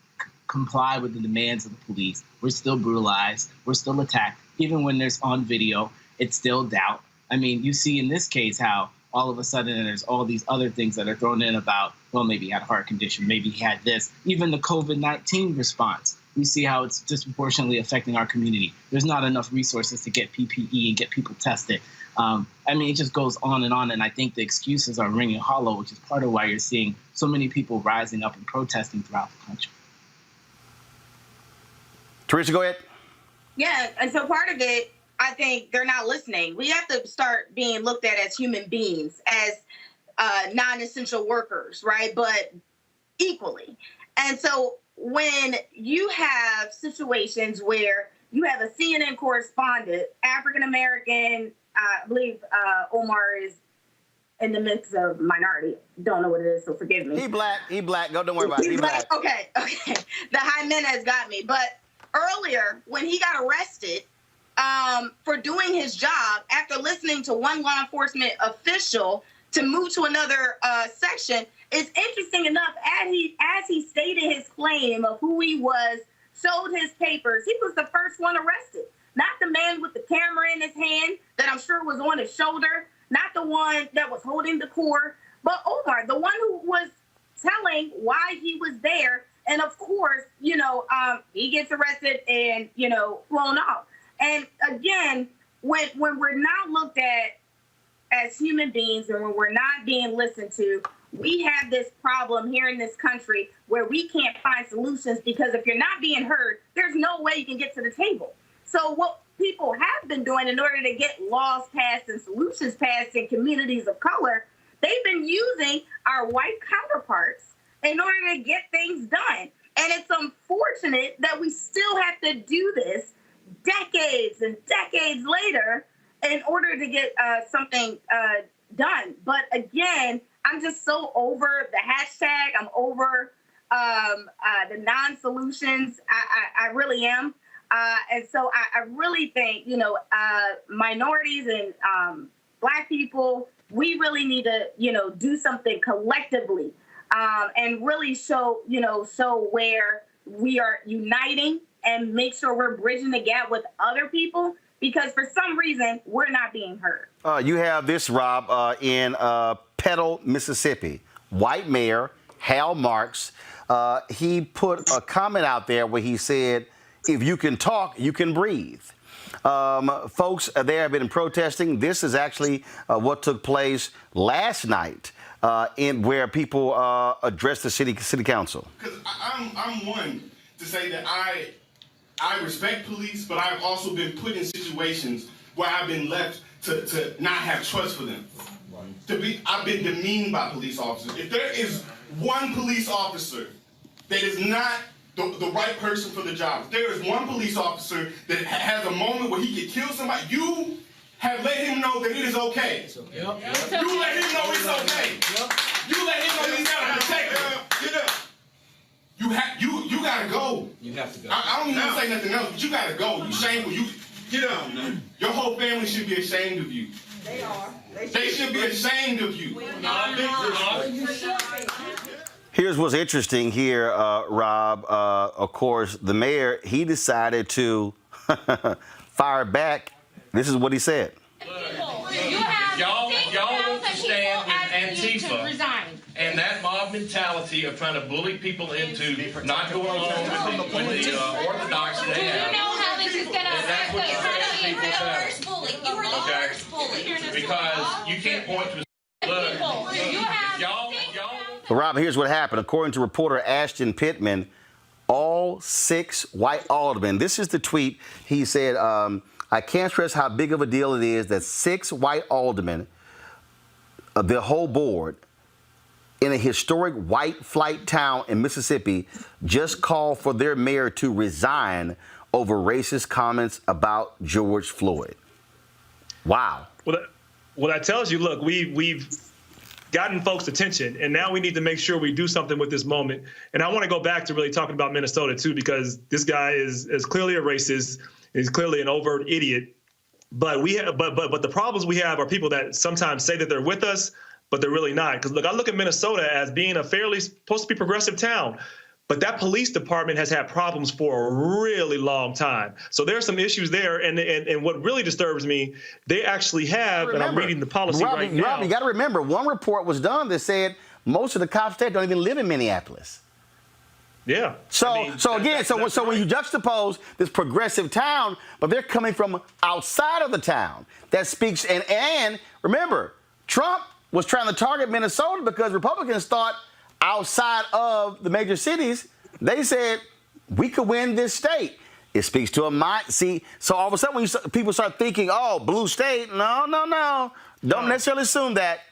the demands of the police, we're still brutalized, we're still attacked. Even when there's on video, it's still doubt. I mean, you see in this case how all of a sudden there's all these other things that are thrown in about, well, maybe he had a heart condition, maybe he had this. Even the COVID-19 response, we see how it's disproportionately affecting our community. There's not enough resources to get PPE and get people tested. I mean, it just goes on, and I think the excuses are ringing hollow, which is part of why you're seeing so many people rising up and protesting throughout the country. Teresa, go ahead. Yeah, and so part of it, I think they're not listening. We have to start being looked at as human beings, as non-essential workers, right? But equally. And so when you have situations where you have a CNN correspondent, African-American, I believe Omar is in the mix of minority. Don't know what it is, so forgive me. He black. Go, don't worry about it. He black. Okay. The Jimenez got me. But earlier, when he got arrested for doing his job after listening to one law enforcement official to move to another section, it's interesting enough, as he stated his claim of who he was, showed his papers, he was the first one arrested. Not the man with the camera in his hand that I'm sure was on his shoulder, not the one that was holding the cord, but Omar, the one who was telling why he was there. And of course, he gets arrested and, thrown off. And again, when we're not looked at as human beings and when we're not being listened to, we have this problem here in this country where we can't find solutions, because if you're not being heard, there's no way you can get to the table. So what people have been doing in order to get laws passed and solutions passed in communities of color, they've been using our white counterparts in order to get things done. And it's unfortunate that we still have to do this decades and decades later in order to get something done. But again, I'm just so over the hashtag. I'm over the non-solutions. I really am. And so I really think, minorities and Black people, we really need to, do something collectively and really show where we are uniting and make sure we're bridging the gap with other people, because for some reason, we're not being heard. You have this, Rob, in Petal, Mississippi. White mayor, Hal Marks, he put a comment out there where he said, if you can talk, you can breathe. Folks there have been protesting. This is actually what took place last night where people addressed the city council. Because I'm one to say that I respect police, but I've also been put in situations where I've been left to not have trust for them. I've been demeaned by police officers. If there is one police officer that is not the right person for the job. If there is one police officer that has a moment where he could kill somebody, you have let him know that it is okay. You let him know it's okay. You let him know he's got a protector. Get up. You gotta go. You have to go. I don't even want to say nothing else, but you gotta go. You shameful. You get up. Your whole family should be ashamed of you. They are. They should be ashamed of you. Here's what's interesting here, Rob. Of course, the mayor, he decided to fire back. This is what he said. Y'all want to stand with Antifa and that mob mentality of trying to bully people into not going along with the orthodoxy they have. You know how this is going to affect us. You were the worst bully. You were the worst bully. Because you can't point to y'all. But Rob, here's what happened. According to reporter Ashton Pittman, all 6 white aldermen, this is the tweet. He said, I can't stress how big of a deal it is that 6 white aldermen, the whole board, in a historic white flight town in Mississippi, just called for their mayor to resign over racist comments about George Floyd. Wow. Well, that tells you, look, we've gotten folks' attention, and now we need to make sure we do something with this moment. And I want to go back to really talking about Minnesota, too, because this guy is clearly a racist. He's clearly an overt idiot. But the problems we have are people that sometimes say that they're with us, but they're really not. Because, look, I look at Minnesota as being a fairly supposed to be progressive town. But that police department has had problems for a really long time. So there are some issues there. And what really disturbs me, they actually have, and I'm reading the policy right now. Rob, you got to remember, one report was done that said most of the cops there don't even live in Minneapolis. Yeah. So when you juxtapose this progressive town, but they're coming from outside of the town, that speaks. And remember, Trump was trying to target Minnesota because Republicans thought outside of the major cities, they said we could win this state. It speaks to a mind. See, so all of a sudden when people start thinking, oh, blue state, no. Don't necessarily assume that.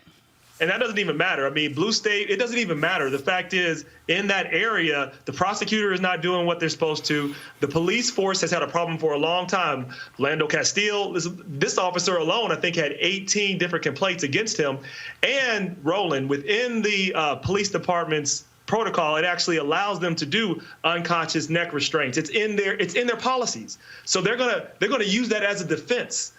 And that doesn't even matter. I mean, blue state, it doesn't even matter. The fact is, in that area, the prosecutor is not doing what they're supposed to. The police force has had a problem for a long time. Lando Castile, this officer alone, I think, had 18 different complaints against him. And Roland, within the police department's protocol, it actually allows them to do unconscious neck restraints. It's in their policies. So they're gonna use that as a defense.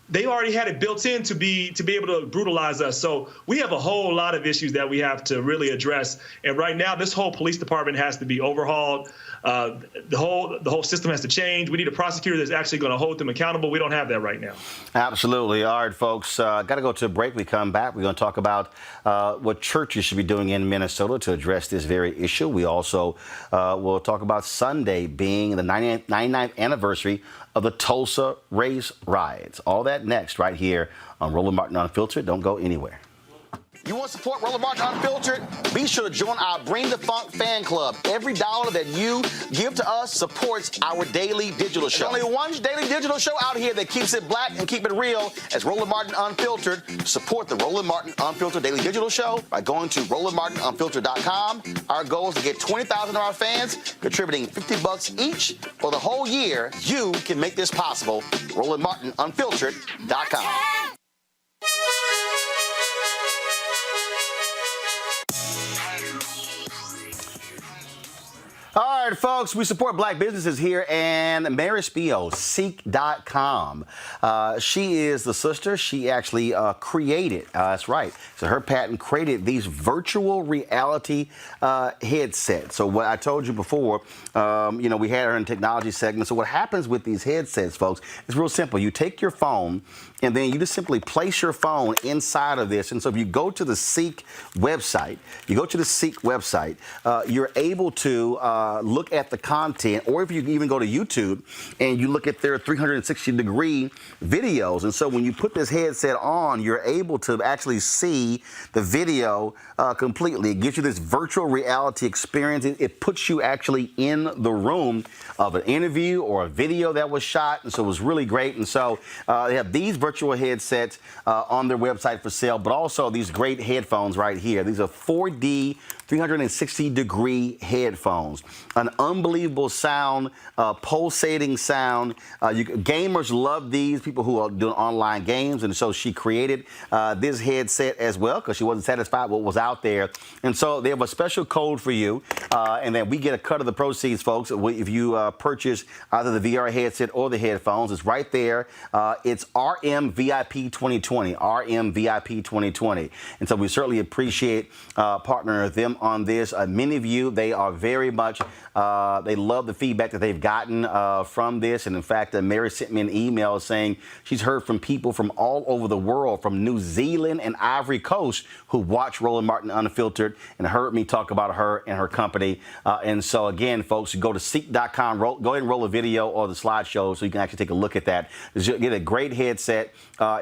They already had it built in to be able to brutalize us. So we have a whole lot of issues that we have to really address. And right now, this whole police department has to be overhauled. The whole system has to change. We need a prosecutor that's actually going to hold them accountable. We don't have that right now. Absolutely. All right, folks, got to go to a break. We come back. We're going to talk about what churches should be doing in Minnesota to address this very issue. We also will talk about Sunday being the 99th anniversary of the Tulsa race riots. All that next right here on Roland Martin Unfiltered. Don't go anywhere. You want to support Roland Martin Unfiltered? Be sure to join our Bring the Funk fan club. Every dollar that you give to us supports our daily digital show. There's only one daily digital show out here that keeps it black and keep it real as Roland Martin Unfiltered. Support the Roland Martin Unfiltered daily digital show by going to RolandMartinUnfiltered.com. Our goal is to get 20,000 of our fans contributing $50 each for the whole year. You can make this possible. RolandMartinUnfiltered.com. All right, folks, we support black businesses here, and Mary Spio, Ceek.com. She is the sister. She actually created, that's right, so her patent created these virtual reality headsets. So what I told you before, we had her in technology segment. So what happens with these headsets, folks, is real simple. You take your phone, and then you just simply place your phone inside of this. And so if you go to the Ceek website, you're able to look at the content, or if you even go to YouTube and you look at their 360-degree videos. And so when you put this headset on, you're able to actually see the video completely. It gives you this virtual reality experience. It puts you actually in the room of an interview or a video that was shot. And so it was really great. And so they have these virtual headsets on their website for sale, but also these great headphones right here. These are 4D 360-degree headphones, an unbelievable sound, pulsating sound. Gamers love these, people who are doing online games, and so she created this headset as well because she wasn't satisfied with what was out there. And so they have a special code for you, and then we get a cut of the proceeds, folks, if you purchase either the VR headset or the headphones. It's right there. It's RMVIP 2020, RMVIP 2020. And so we certainly appreciate partnering with them on this. Many of you, they are very much, they love the feedback that they've gotten from this. And in fact, Mary sent me an email saying she's heard from people from all over the world, from New Zealand and Ivory Coast, who watch Roland Martin Unfiltered and heard me talk about her and her company. And so again, folks, go to Ceek.com, go ahead and roll a video or the slideshow so you can actually take a look at that. You get a great headset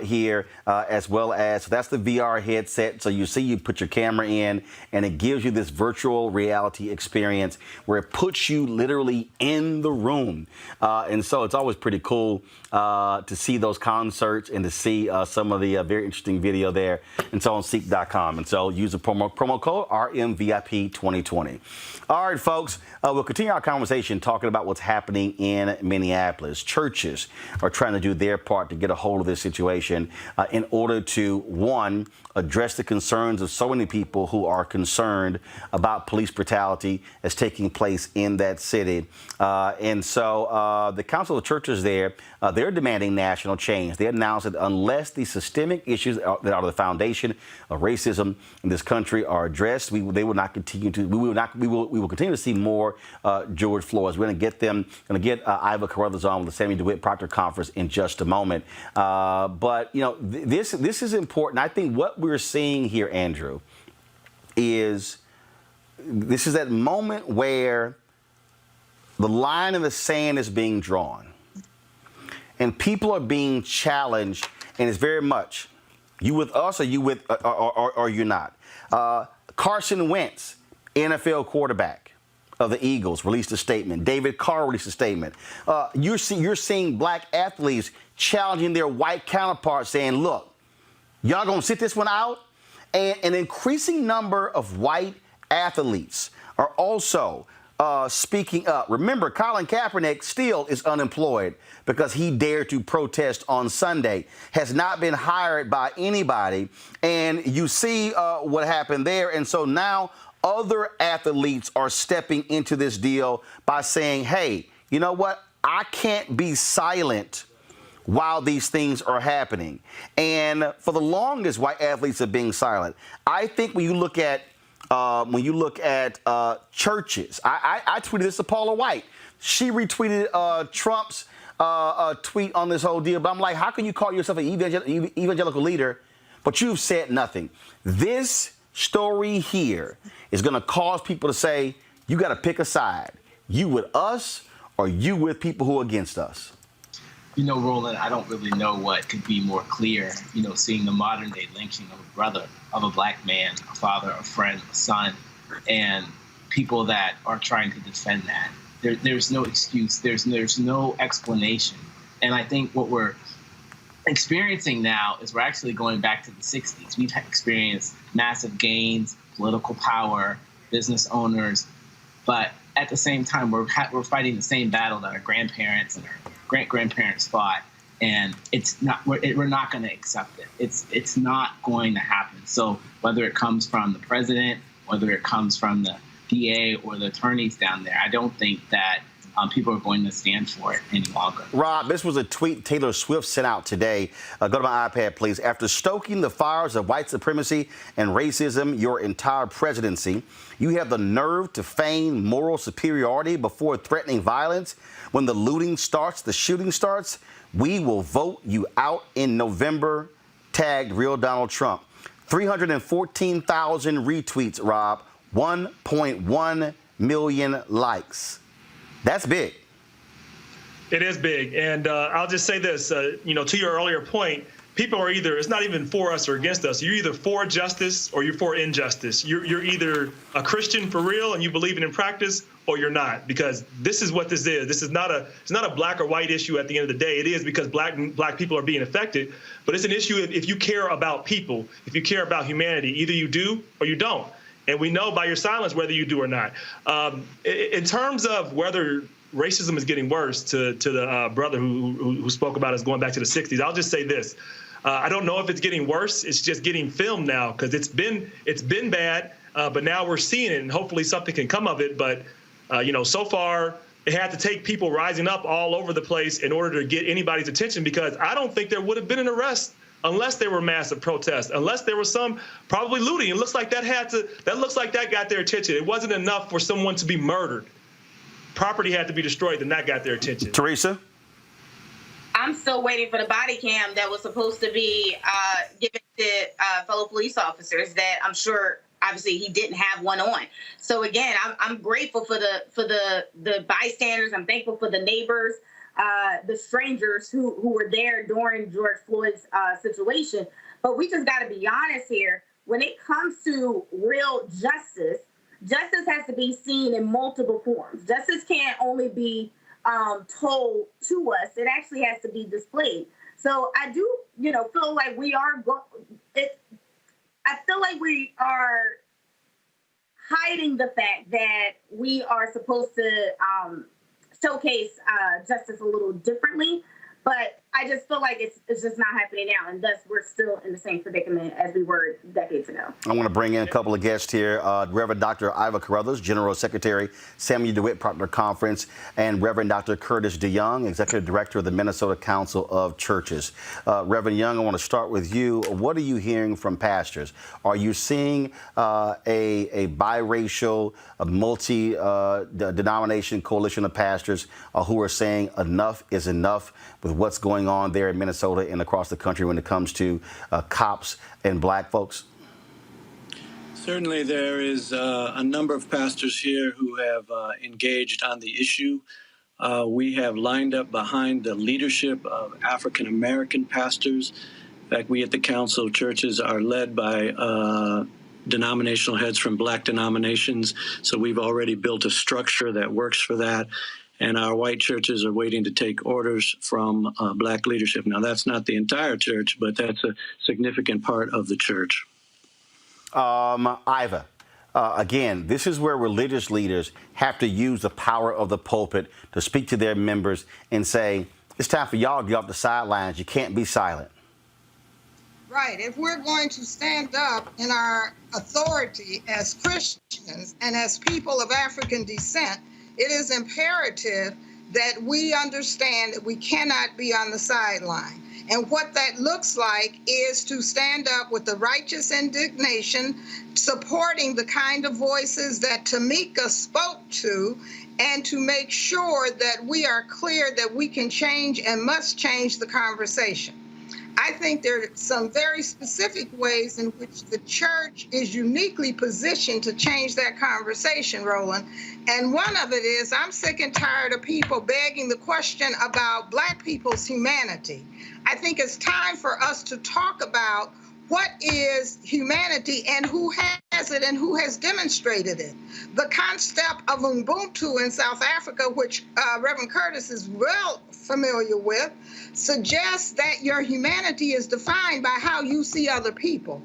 here as well as, so that's the VR headset. So you see, you put your camera in and it gives you this virtual reality experience where it puts you literally in the room. And so it's always pretty cool to see those concerts and to see some of the very interesting video there. And so on Ceek.com. And so use the promo code RMVIP 2020. All right, folks, we'll continue our conversation talking about what's happening in Minneapolis. Churches are trying to do their part to get a hold of this situation in order to, one, address the concerns of so many people who are concerned about police brutality that's taking place in that city. And so the Council of Churches there, they're demanding national change. They announced that unless the systemic issues that are the foundation of racism in this country are addressed, we will continue to see more George Floyd. We're going to get Iva Carruthers on with the Sammy DeWitt Proctor Conference in just a moment. But you know, this is important. I think what we're seeing here, Andrew, is this is that moment where the line in the sand is being drawn and people are being challenged, and it's very much, you with us or you with or you're not. Carson Wentz, NFL quarterback of the Eagles, released a statement. David Carr released a statement. You're seeing black athletes challenging their white counterparts, saying, look, y'all gonna sit this one out? And an increasing number of white athletes are also speaking up. Remember, Colin Kaepernick still is unemployed because he dared to protest on Sunday, has not been hired by anybody. And you see what happened there. And so now other athletes are stepping into this deal by saying, hey, you know what? I can't be silent while these things are happening. And for the longest, white athletes are being silent. I think when you look at churches, I tweeted this to Paula White. She retweeted Trump's tweet on this whole deal. But I'm like, how can you call yourself an evangelical leader, but you've said nothing? This story here is going to cause people to say, you got to pick a side. You with us or you with people who are against us? You know, Roland, I don't really know what could be more clear, you know, seeing the modern day lynching of a brother, of a black man, a father, a friend, a son, and people that are trying to defend that. There's no excuse. There's no explanation. And I think what we're experiencing now is we're actually going back to the 60s. We've experienced massive gains, political power, business owners, but at the same time, we're fighting the same battle that our grandparents and our great-grandparents fought, and we're not going to accept it. It's not going to happen. So whether it comes from the president, whether it comes from the DA or the attorneys down there, I don't think that people are going to stand for it any longer. Rob, this was a tweet Taylor Swift sent out today. Go to my iPad, please. After stoking the fires of white supremacy and racism your entire presidency, you have the nerve to feign moral superiority before threatening violence. When the looting starts, the shooting starts, we will vote you out in November. Tagged Real Donald Trump. 314,000 retweets, Rob. 1.1 million likes. That's big. It is big. And I'll just say this, to your earlier point, people are either, it's not even for us or against us. You're either for justice or you're for injustice. You're either a Christian for real and you believe it in practice, or you're not, because this is what this is. This is not it's not a black or white issue at the end of the day. It is because black people are being affected, but it's an issue if you care about people, if you care about humanity. Either you do or you don't. And we know by your silence whether you do or not. In terms of whether racism is getting worse, to the brother who spoke about us going back to the 60s, I'll just say this. I don't know if it's getting worse. It's just getting filmed now because it's been bad, but now we're seeing it, and hopefully something can come of it. But, so far, it had to take people rising up all over the place in order to get anybody's attention, because I don't think there would have been an arrest unless there were massive protests, unless there was some probably looting. It looks like that looks like that got their attention. It wasn't enough for someone to be murdered. Property had to be destroyed, and that got their attention. Teresa? I'm still waiting for the body cam that was supposed to be given to fellow police officers that I'm sure obviously he didn't have one on. So again, I'm grateful for the bystanders. I'm thankful for the neighbors, the strangers who were there during George Floyd's situation. But we just got to be honest here. When it comes to real justice, justice has to be seen in multiple forms. Justice can't only be told to us. It actually has to be displayed. So I do, feel like we are I feel like we are hiding the fact that we are supposed to showcase justice a little differently. But I just feel like it's just not happening now, and thus we're still in the same predicament as we were decades ago. I want to bring in a couple of guests here. Reverend Dr. Iva Carruthers, General Secretary, Samuel DeWitt Proctor Conference, and Reverend Dr. Curtis DeYoung, Executive Director of the Minnesota Council of Churches. Reverend Young, I want to start with you. What are you hearing from pastors? Are you seeing a biracial, multi-denomination coalition of pastors who are saying enough is enough with what's going on there in Minnesota and across the country when it comes to cops and black folks? Certainly there is a number of pastors here who have engaged on the issue. We have lined up behind the leadership of African-American pastors. In fact, we at the Council of Churches are led by denominational heads from black denominations, so we've already built a structure that works for that. And our white churches are waiting to take orders from black leadership. Now, that's not the entire church, but that's a significant part of the church. Iva, again, this is where religious leaders have to use the power of the pulpit to speak to their members and say, it's time for y'all to get off the sidelines. You can't be silent. Right. If we're going to stand up in our authority as Christians and as people of African descent, it is imperative that we understand that we cannot be on the sideline. And what that looks like is to stand up with the righteous indignation, supporting the kind of voices that Tamika spoke to, and to make sure that we are clear that we can change and must change the conversation. I think there are some very specific ways in which the church is uniquely positioned to change that conversation, Roland. And one of it is I'm sick and tired of people begging the question about black people's humanity. I think it's time for us to talk about what is humanity and who has it and who has demonstrated it. The concept of Ubuntu in South Africa, which Reverend Curtis is well familiar with, suggests that your humanity is defined by how you see other people.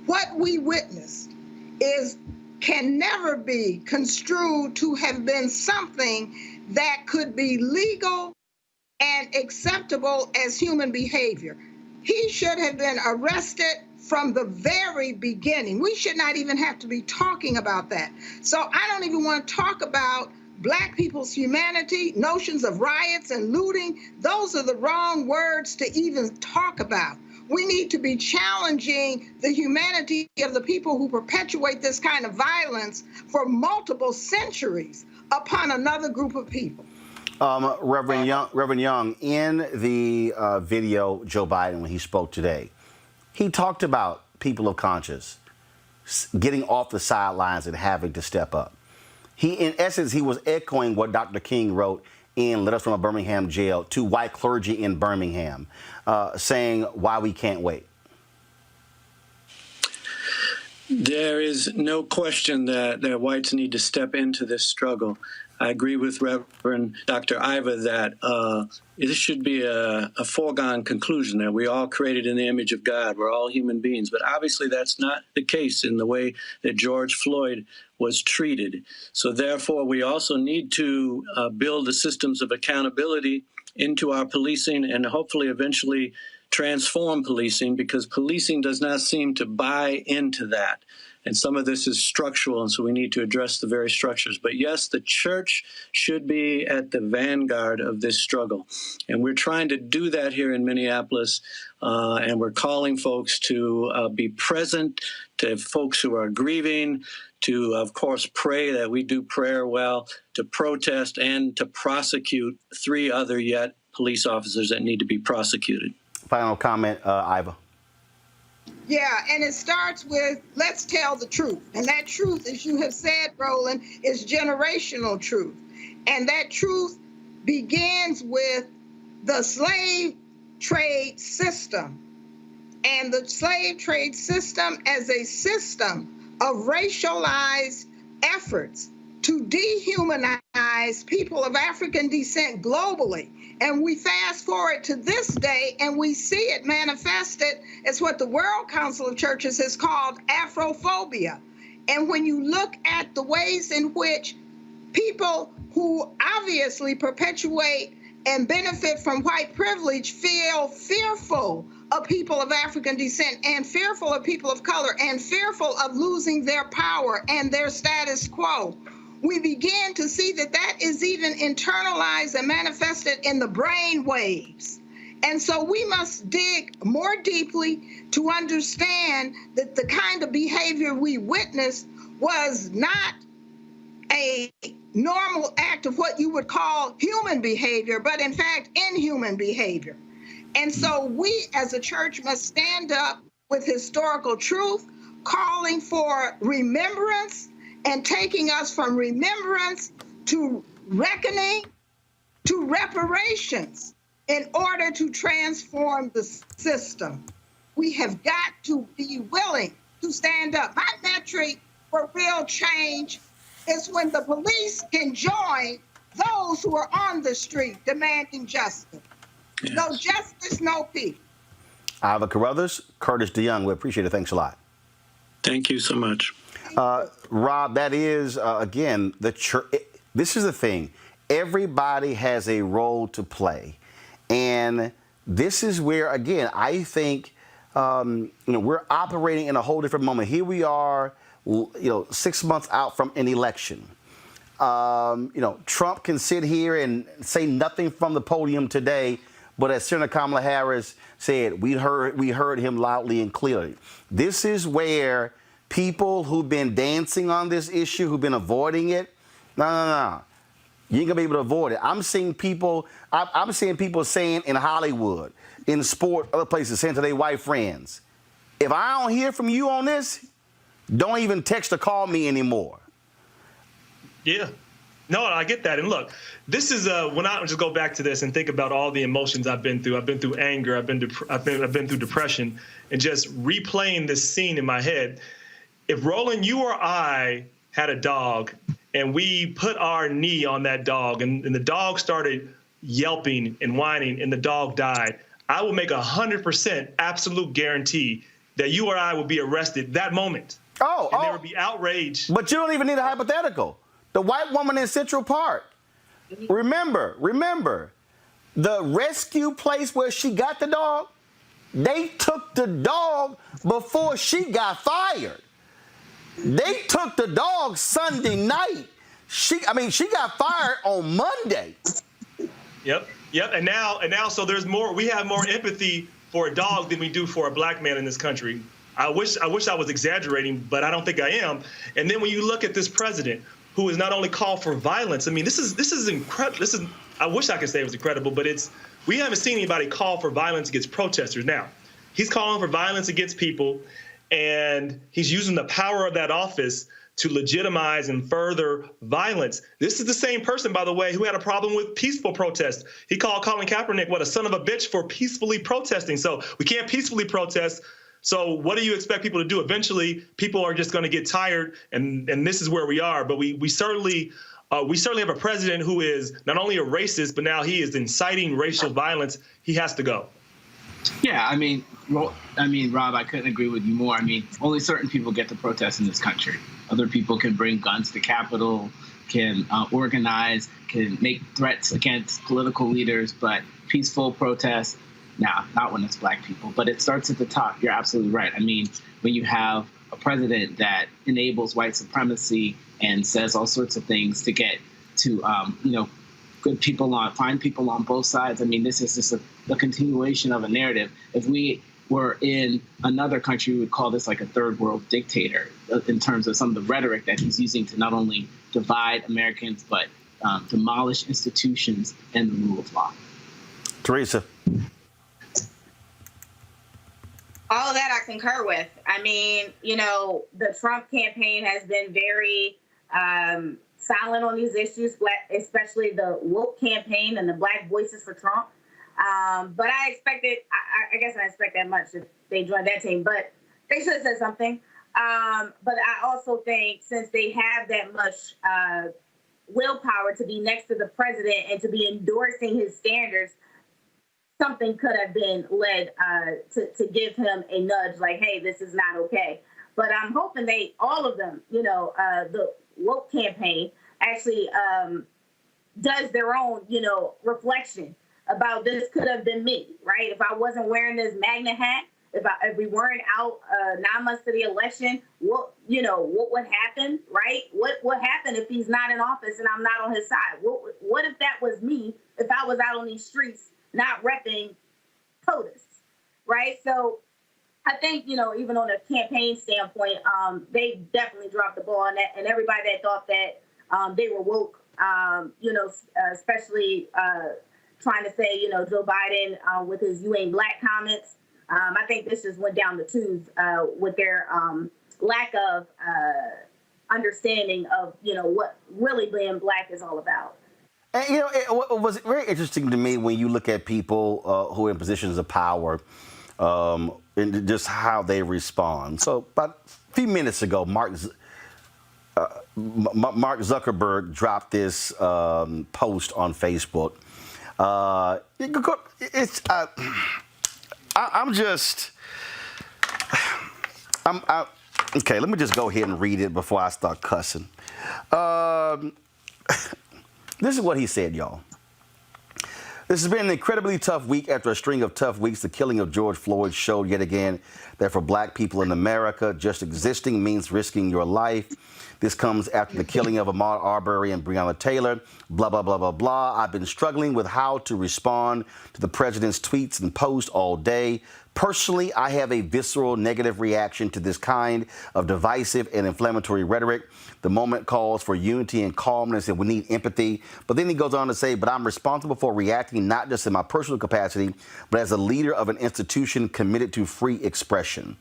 What we witnessed can never be construed to have been something that could be legal and acceptable as human behavior. He should have been arrested from the very beginning. We should not even have to be talking about that. So I don't even want to talk about black people's humanity, notions of riots and looting. Those are the wrong words to even talk about. We need to be challenging the humanity of the people who perpetuate this kind of violence for multiple centuries upon another group of people. Reverend Young, in the video, Joe Biden, when he spoke today, he talked about people of conscience getting off the sidelines and having to step up. In essence, he was echoing what Dr. King wrote in Letters from a Birmingham Jail to white clergy in Birmingham, saying why we can't wait. There is no question that whites need to step into this struggle. I agree with Reverend Dr. Iva that this should be a foregone conclusion that we all created in the image of God. We're all human beings. But obviously that's not the case in the way that George Floyd was treated. So therefore, we also need to build the systems of accountability into our policing and hopefully eventually transform policing, because policing does not seem to buy into that. And some of this is structural, and so we need to address the very structures. But yes, the church should be at the vanguard of this struggle. And we're trying to do that here in Minneapolis, and we're calling folks to be present, to folks who are grieving, to, of course, pray that we do prayer well, to protest, and to prosecute 3 other yet police officers that need to be prosecuted. Final comment, Iva. Yeah, and it starts with let's tell the truth. And that truth, as you have said, Roland, is generational truth. And that truth begins with the slave trade system. And the slave trade system as a system of racialized efforts to dehumanize people of African descent globally. And we fast forward to this day and we see it manifested as what the World Council of Churches has called Afrophobia. And when you look at the ways in which people who obviously perpetuate and benefit from white privilege feel fearful of people of African descent and fearful of people of color and fearful of losing their power and their status quo, we begin to see that that is even internalized and manifested in the brain waves. And so we must dig more deeply to understand that the kind of behavior we witnessed was not a normal act of what you would call human behavior, but in fact, inhuman behavior. And so we as a church must stand up with historical truth, calling for remembrance, and taking us from remembrance to reckoning to reparations in order to transform the system. We have got to be willing to stand up. My metric for real change is when the police can join those who are on the street demanding justice. Yes. No justice, no peace. Iva Carruthers, Curtis DeYoung, we appreciate it. Thanks a lot. Thank you so much. Rob, that is, again, the church. This is the thing. Everybody has a role to play. And this is where, again, I think, we're operating in a whole different moment. Here we are, 6 months out from an election. Trump can sit here and say nothing from the podium today, but as Senator Kamala Harris said, we heard him loudly and clearly. This is where people who've been dancing on this issue, who've been avoiding it, no. You ain't gonna be able to avoid it. I'm seeing people saying in Hollywood, in sport, other places, saying to their white friends, if I don't hear from you on this, don't even text or call me anymore. Yeah. No, I get that. And look, this is when I just go back to this and think about all the emotions I've been through. I've been through anger. I've been through depression, and just replaying this scene in my head. If Roland, you or I had a dog and we put our knee on that dog and the dog started yelping and whining and the dog died, I will make 100% absolute guarantee that you or I would be arrested that moment. And there would be outrage. But you don't even need a hypothetical. The white woman in Central Park, remember, the rescue place where she got the dog, they took the dog before she got fired. They took the dog Sunday night. She got fired on Monday. Yep. And now, so there's more. We have more empathy for a dog than we do for a black man in this country. I wish I was exaggerating, but I don't think I am. And then when you look at this president, who has not only called for violence, I mean, this is incredible. I wish I could say it was incredible, but we haven't seen anybody call for violence against protesters. Now, he's calling for violence against people, and he's using the power of that office to legitimize and further violence. This is the same person, by the way, who had a problem with peaceful protest. He called Colin Kaepernick, a son of a bitch for peacefully protesting. So we can't peacefully protest. So what do you expect people to do? Eventually, people are just going to get tired, and this is where we are. But we certainly have a president who is not only a racist, but now he is inciting racial violence. He has to go. Yeah, I mean, Rob, I couldn't agree with you more. I mean, only certain people get to protest in this country. Other people can bring guns to Capitol, can organize, can make threats against political leaders, but peaceful protests, nah, not when it's black people. But it starts at the top. You're absolutely right. I mean, when you have a president that enables white supremacy and says all sorts of things to get to, good people find people on both sides. I mean, this is just a continuation of a narrative. If we were in another country, we would call this like a third world dictator in terms of some of the rhetoric that he's using to not only divide Americans, but demolish institutions and the rule of law. Teresa. All of that I concur with. I mean, the Trump campaign has been very silent on these issues, especially the woke campaign and the Black Voices for Trump. But I expected, I guess I expect that much if they joined that team, but they should have said something. But I also think since they have that much willpower to be next to the president and to be endorsing his standards, something could have been led to give him a nudge like, hey, this is not okay. But I'm hoping all of them, the woke campaign actually does their own, reflection about this could have been me, right? If I wasn't wearing this MAGA hat, if we weren't out 9 months to the election, what would happen, right? What would happen if he's not in office and I'm not on his side? What if that was me, if I was out on these streets not repping POTUS, right? So I think, even on a campaign standpoint, they definitely dropped the ball on that. And everybody that thought that they were woke, especially trying to say, Joe Biden with his "you ain't black" comments. I think this just went down the tubes with their lack of understanding of, what really being black is all about. And, it was very interesting to me when you look at people who are in positions of power and just how they respond. So about a few minutes ago, Mark Zuckerberg dropped this post on Facebook. Okay, let me just go ahead and read it before I start cussing. This is what he said, y'all. This has been an incredibly tough week after a string of tough weeks. The killing of George Floyd showed yet again that for black people in America, just existing means risking your life. This comes after the killing of Ahmaud Arbery and Breonna Taylor, blah, blah, blah, blah, blah. I've been struggling with how to respond to the president's tweets and posts all day. Personally, I have a visceral negative reaction to this kind of divisive and inflammatory rhetoric. The moment calls for unity and calmness, and we need empathy. But then he goes on to say, but I'm responsible for reacting not just in my personal capacity, but as a leader of an institution committed to free expression.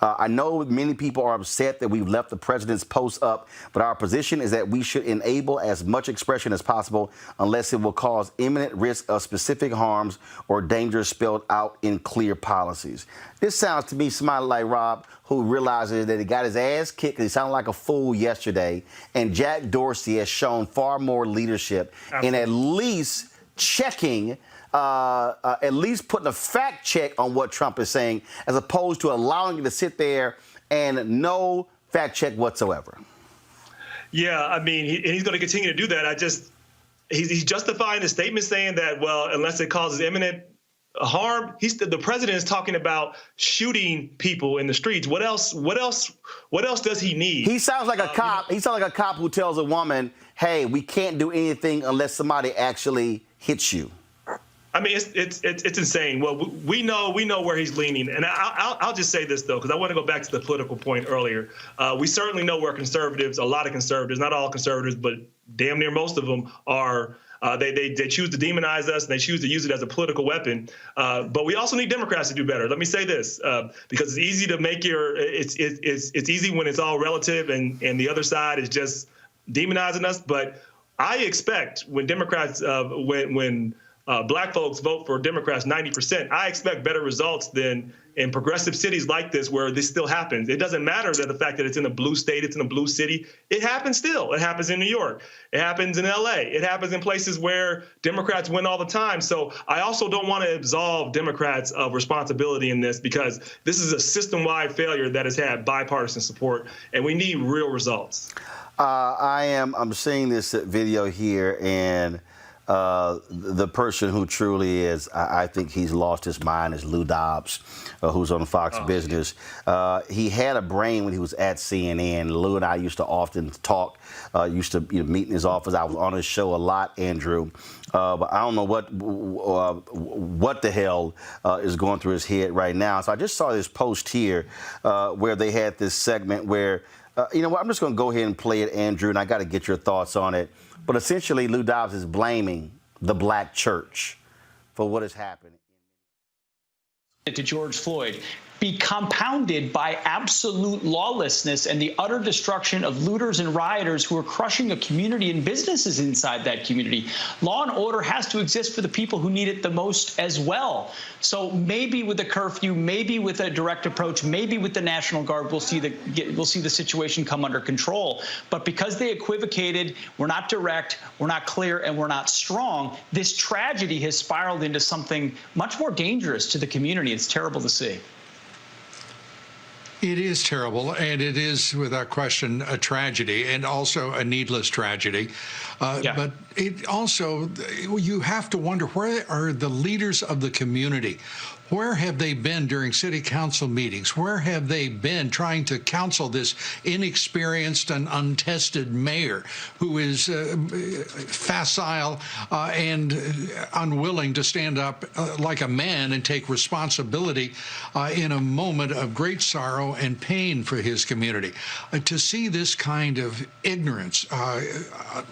I know many people are upset that we've left the president's posts up, but our position is that we should enable as much expression as possible unless it will cause imminent risk of specific harms or dangers spelled out in clear policies. This sounds to me somebody like Rob who realizes that he got his ass kicked, he sounded like a fool yesterday, and Jack Dorsey has shown far more leadership in at least checking, at least putting a fact check on what Trump is saying, as opposed to allowing you to sit there and no fact check whatsoever. Yeah, I mean, he's going to continue to do that. He's justifying the statement saying that, well, unless it causes imminent harm, the president is talking about shooting people in the streets. What else does he need? He sounds like a cop. He sounds like a cop who tells a woman, hey, we can't do anything unless somebody actually hits you. I mean, it's insane. Well, we know where he's leaning, and I'll just say this though, because I want to go back to the political point earlier. We certainly know where conservatives, a lot of conservatives, not all conservatives, but damn near most of them are. They choose to demonize us, and they choose to use it as a political weapon. But we also need Democrats to do better. Let me say this, because it's easy to make it's easy when it's all relative, and the other side is just demonizing us. But I expect when Democrats when Black folks vote for Democrats 90%. I expect better results than in progressive cities like this where this still happens. It doesn't matter that the fact that it's in a blue state, it's in a blue city. It happens still. It happens in New York. It happens in LA. It happens in places where Democrats win all the time. So I also don't want to absolve Democrats of responsibility in this, because this is a system-wide failure that has had bipartisan support, and we need real results. I'm seeing this video here, and the person who truly is, I think he's lost his mind, is Lou Dobbs, who's on Fox Business. He had a brain when he was at CNN. Lou and I used to often talk, used to meet in his office. I was on his show a lot, Andrew. But I don't know what the hell is going through his head right now. So I just saw this post here where they had this segment where, you know what, I'm just going to go ahead and play it, Andrew, and I got to get your thoughts on it. But essentially, Lou Dobbs is blaming the black church for what has happened. To George Floyd be compounded by absolute lawlessness and the utter destruction of looters and rioters who are crushing a community and businesses inside that community. Law and order has to exist for the people who need it the most as well. So maybe with a curfew, maybe with a direct approach, maybe with the National Guard, we'll see the situation come under control. But because they equivocated, we're not direct, we're not clear, and we're not strong, this tragedy has spiraled into something much more dangerous to the community. It's terrible to see. It is terrible, and it is, without question, a tragedy, and also a needless tragedy. But it also, you have to wonder, where are the leaders of the community? Where have they been during city council meetings? Where have they been trying to counsel this inexperienced and untested mayor who is facile and unwilling to stand up like a man and take responsibility in a moment of great sorrow and pain for his community? To see this kind of ignorance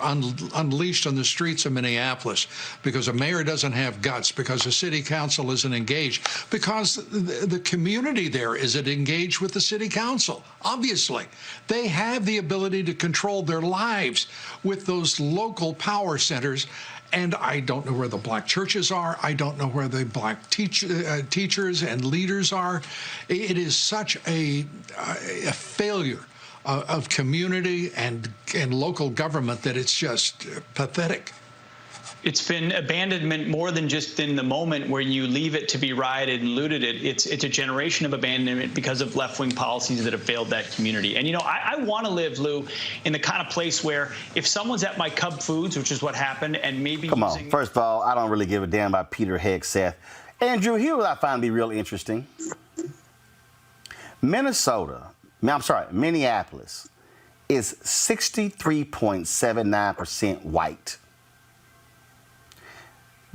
unleashed on the streets of Minneapolis because a mayor doesn't have guts, because the city council isn't engaged, because the community there isn't engaged with the city council. Obviously, they have the ability to control their lives with those local power centers. And I don't know where the black churches are. I don't know where the black teachers and leaders are. It is such a failure of community and local government that it's just pathetic. It's been abandonment more than just in the moment where you leave it to be rioted and looted. It's a generation of abandonment because of left-wing policies that have failed that community. And, you know, I want to live, Lou, in the kind of place where if someone's at my Cub Foods, which is what happened, and maybe Come on. First of all, I don't really give a damn about Peter Hegseth. Andrew, here's what I find to be real interesting. Minneapolis is 63.79% white.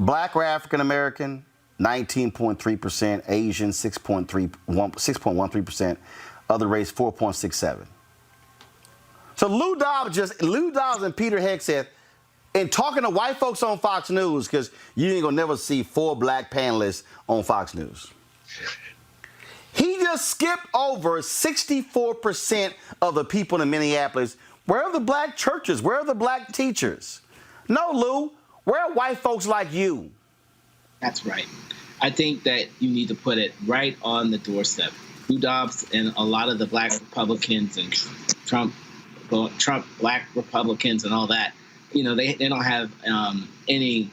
Black or African American, 19.3%. Asian, 6.13%. Other race, 4.67%. So Lou Dobbs and Peter Hegseth, and talking to white folks on Fox News, because you ain't gonna never see 4 black panelists on Fox News. He just skipped over 64% of the people in Minneapolis. Where are the black churches? Where are the black teachers? No, Lou. Where are white folks like you? That's right. I think that you need to put it right on the doorstep. Lou Dobbs and a lot of the black Republicans and Trump black Republicans and all that, you know, they don't have any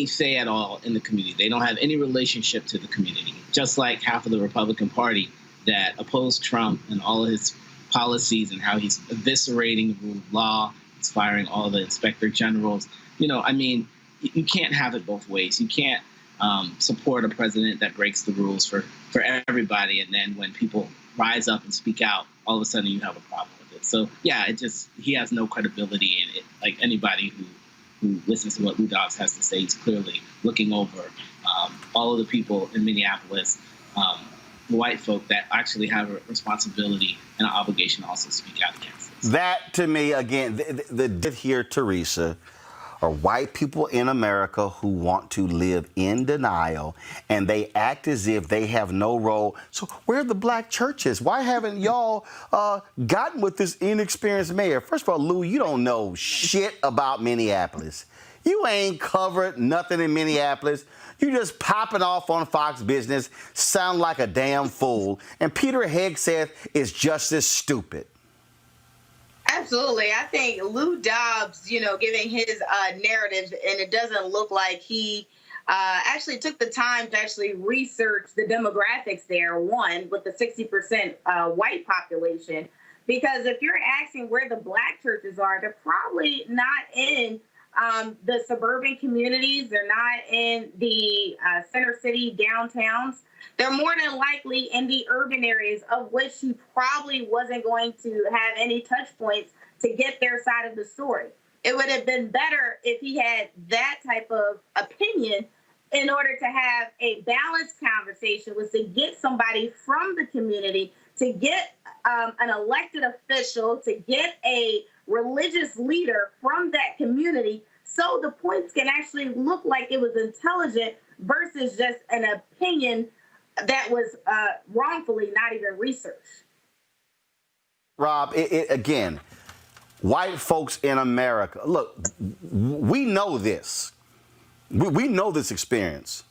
say at all in the community. They don't have any relationship to the community. Just like half of the Republican Party that opposed Trump and all of his policies and how he's eviscerating the rule of law, he's firing all the inspector generals. You know, I mean, you can't have it both ways. You can't support a president that breaks the rules for everybody, and then when people rise up and speak out, all of a sudden you have a problem with it. So, yeah, he has no credibility in it. Like anybody who listens to what Lou Dobbs has to say, he's clearly looking over all of the people in Minneapolis, the white folk that actually have a responsibility and an obligation to also speak out against this. That, to me, again, the here, Teresa, are white people in America who want to live in denial, and they act as if they have no role. So where are the black churches? Why haven't y'all gotten with this inexperienced mayor? First of all, Lou, you don't know shit about Minneapolis. You ain't covered nothing in Minneapolis. You just popping off on Fox Business, sound like a damn fool. And Peter Hegseth is just as stupid. Absolutely. I think Lou Dobbs, giving his narrative, and it doesn't look like he actually took the time to actually research the demographics there, one, with the 60% white population. Because if you're asking where the Black churches are, they're probably not in the suburban communities. They're not in the center city downtowns. They're more than likely in the urban areas, of which he probably wasn't going to have any touch points to get their side of the story. It would have been better if he had that type of opinion in order to have a balanced conversation, was to get somebody from the community, to get an elected official, to get a religious leader from that community, so the points can actually look like it was intelligent versus just an opinion that was wrongfully not even researched. Rob, again, white folks in America, look, we know this. We know this experience.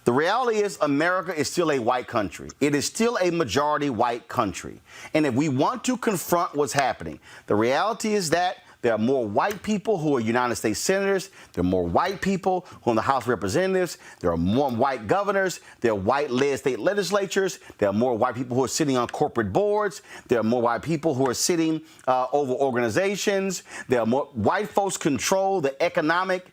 The reality is America is still a white country. It is still a majority white country. And if we want to confront what's happening, the reality is that there are more white people who are United States senators. There are more white people who are in the House of Representatives. There are more white governors. There are white state legislatures. There are more white people who are sitting on corporate boards. There are more white people who are sitting over organizations. There are more white folks control the economics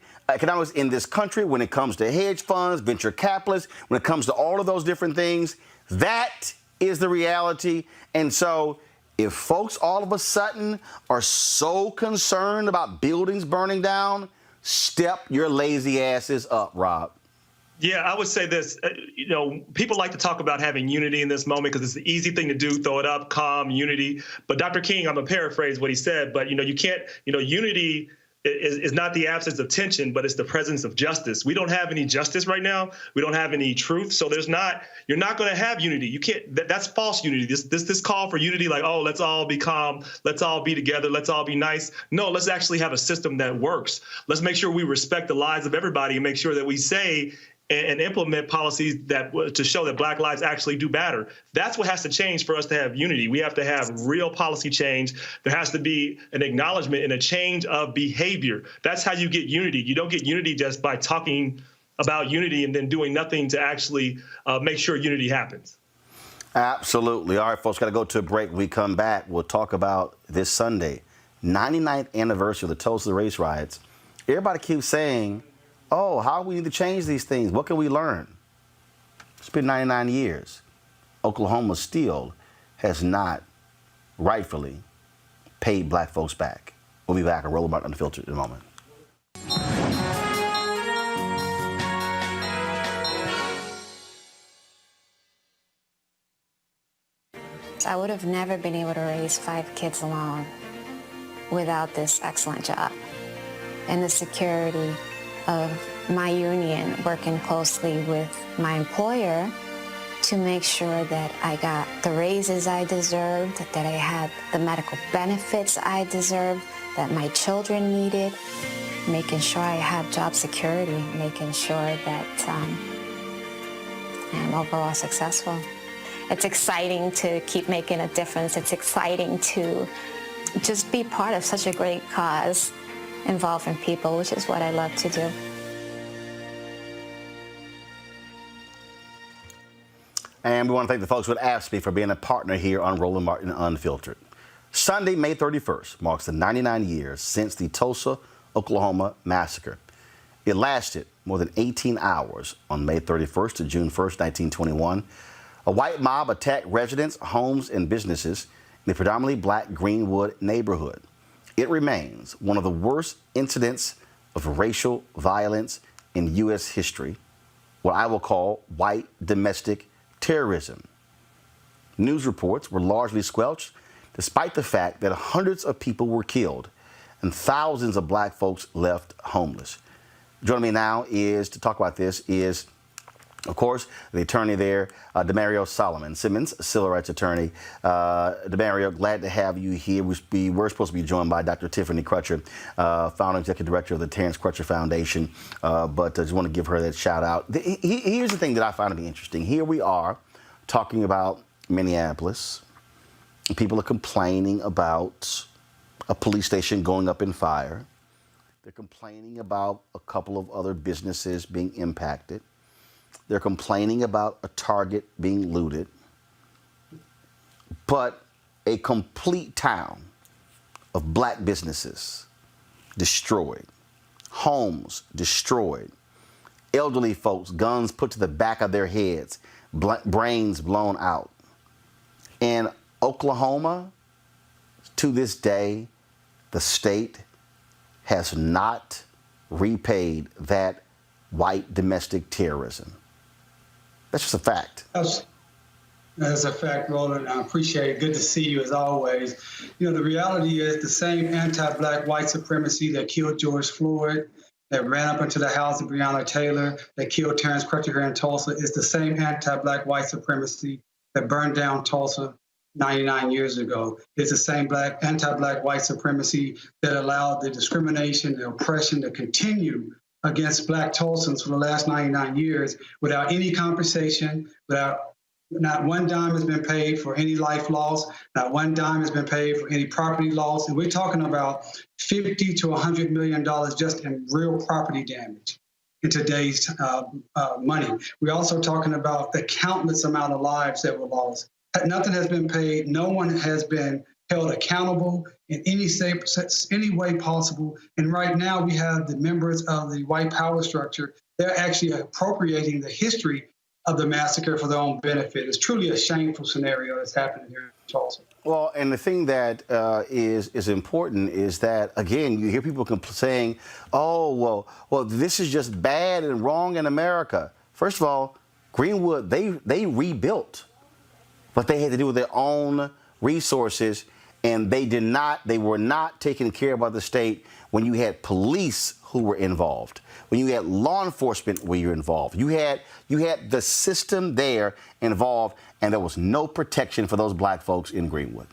in this country when it comes to hedge funds, venture capitalists, when it comes to all of those different things. That is the reality. And so if folks all of a sudden are so concerned about buildings burning down, step your lazy asses up, Rob. Yeah, I would say this. People like to talk about having unity in this moment because it's the easy thing to do, throw it up, calm, unity. But Dr. King, I'm going to paraphrase what he said, but, you can't, unity is not the absence of tension, but it's the presence of justice. We don't have any justice right now. We don't have any truth. So you're not going to have unity. You can't, that's false unity. This call for unity, like, oh, let's all be calm. Let's all be together. Let's all be nice. No, let's actually have a system that works. Let's make sure we respect the lives of everybody and make sure that we say and implement policies to show that Black lives actually do matter. That's what has to change for us to have unity. We have to have real policy change. There has to be an acknowledgement and a change of behavior. That's how you get unity. You don't get unity just by talking about unity and then doing nothing to actually make sure unity happens. Absolutely. All right, folks, got to go to a break. When we come back, we'll talk about this Sunday, 99th anniversary of the Tulsa race riots. Everybody keeps saying, oh, how we need to change these things. What can we learn? It's been 99 years. Oklahoma still has not rightfully paid Black folks back. We'll be back on Roland Unfiltered in a moment. I would have never been able to raise 5 kids alone without this excellent job and the security of my union working closely with my employer to make sure that I got the raises I deserved, that I had the medical benefits I deserved, that my children needed, making sure I have job security, making sure that I'm overall successful. It's exciting to keep making a difference. It's exciting to just be part of such a great cause involving people, which is what I love to do. And we want to thank the folks with AFSCME for being a partner here on Roland Martin Unfiltered. Sunday, May 31st, marks the 99 years since the Tulsa, Oklahoma Massacre. It lasted more than 18 hours on May 31st to June 1st, 1921. A white mob attacked residents, homes, and businesses in the predominantly Black Greenwood neighborhood. It remains one of the worst incidents of racial violence in U.S. history, what I will call white domestic terrorism. News reports were largely squelched, despite the fact that hundreds of people were killed and thousands of Black folks left homeless. Joining me now to talk about this is Of course, the attorney there, Demario Simmons, civil rights attorney. Demario, glad to have you here. We were supposed to be joined by Dr. Tiffany Crutcher, founder and executive director of the Terrence Crutcher Foundation, but I just want to give her that shout out. Here's the thing that I find to be interesting. Here we are talking about Minneapolis. People are complaining about a police station going up in fire. They're complaining about a couple of other businesses being impacted. They're complaining about a Target being looted. But a complete town of black businesses destroyed, homes destroyed, elderly folks, guns put to the back of their heads, brains blown out. In Oklahoma, to this day, the state has not repaid that white domestic terrorism. That's just a fact. That's a fact, Roland. I appreciate it. Good to see you as always. You know, the reality is the same anti-black white supremacy that killed George Floyd, that ran up into the house of Breonna Taylor, that killed Terrence Crutcher here in Tulsa, is the same anti-black white supremacy that burned down Tulsa 99 years ago. It's the same anti-black white supremacy that allowed the discrimination, the oppression to continue against black Tulsans for the last 99 years without any compensation, not one dime has been paid for any life loss, not one dime has been paid for any property loss. And we're talking about $50 to $100 million just in real property damage in today's money. We're also talking about the countless amount of lives that were lost. Nothing has been paid. No one has been held accountable in any way possible. And right now we have the members of the white power structure. They're actually appropriating the history of the massacre for their own benefit. It's truly a shameful scenario that's happening here in Tulsa. Well, and the thing that is important is that, again, you hear people saying, oh, well, this is just bad and wrong in America. First of all, Greenwood, they rebuilt, but they had to do with their own resources, and they were not taken care of by the state when you had police who were involved, when you had law enforcement where you're involved. You had the system there involved, and there was no protection for those black folks in Greenwood.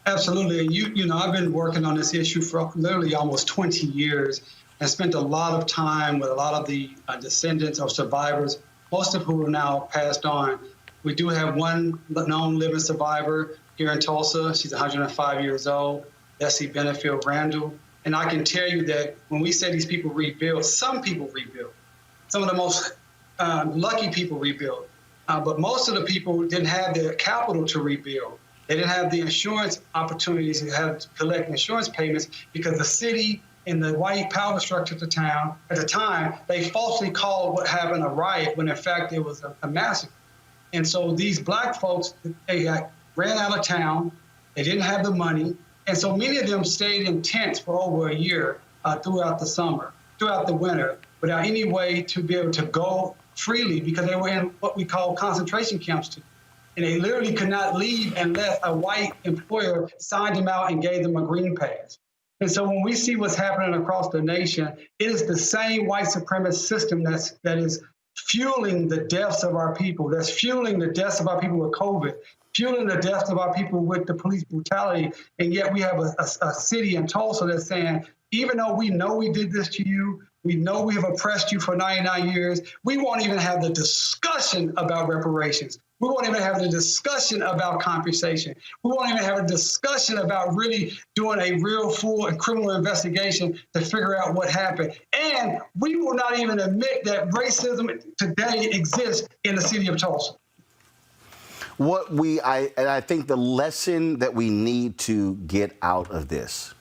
Absolutely. And you know, I've been working on this issue for literally almost 20 years and spent a lot of time with a lot of the descendants of survivors, most of whom are now passed on. We do have one known living survivor here in Tulsa. She's 105 years old, Bessie Benefield Randall. And I can tell you that when we say these people rebuild, some people rebuild. Some of the most lucky people rebuild. But most of the people didn't have the capital to rebuild. They didn't have the insurance opportunities to collect insurance payments because the city and the white power structure at the time, they falsely called what happened a riot when in fact it was a massacre. And so these black folks, they ran out of town. They didn't have the money. And so many of them stayed in tents for over a year throughout the summer, throughout the winter, without any way to be able to go freely because they were in what we call concentration camps. And they literally could not leave unless a white employer signed them out and gave them a green pass. And so when we see what's happening across the nation, it is the same white supremacist system that is fueling the deaths of our people, that's fueling the deaths of our people with COVID, fueling the deaths of our people with the police brutality. And yet we have a city in Tulsa that's saying, even though we know we did this to you, we know we have oppressed you for 99 years, we won't even have the discussion about reparations. We won't even have the discussion about compensation. We won't even have a discussion about really doing a real full and criminal investigation to figure out what happened. And we will not even admit that racism today exists in the city of Tulsa. I think the lesson that we need to get out of this,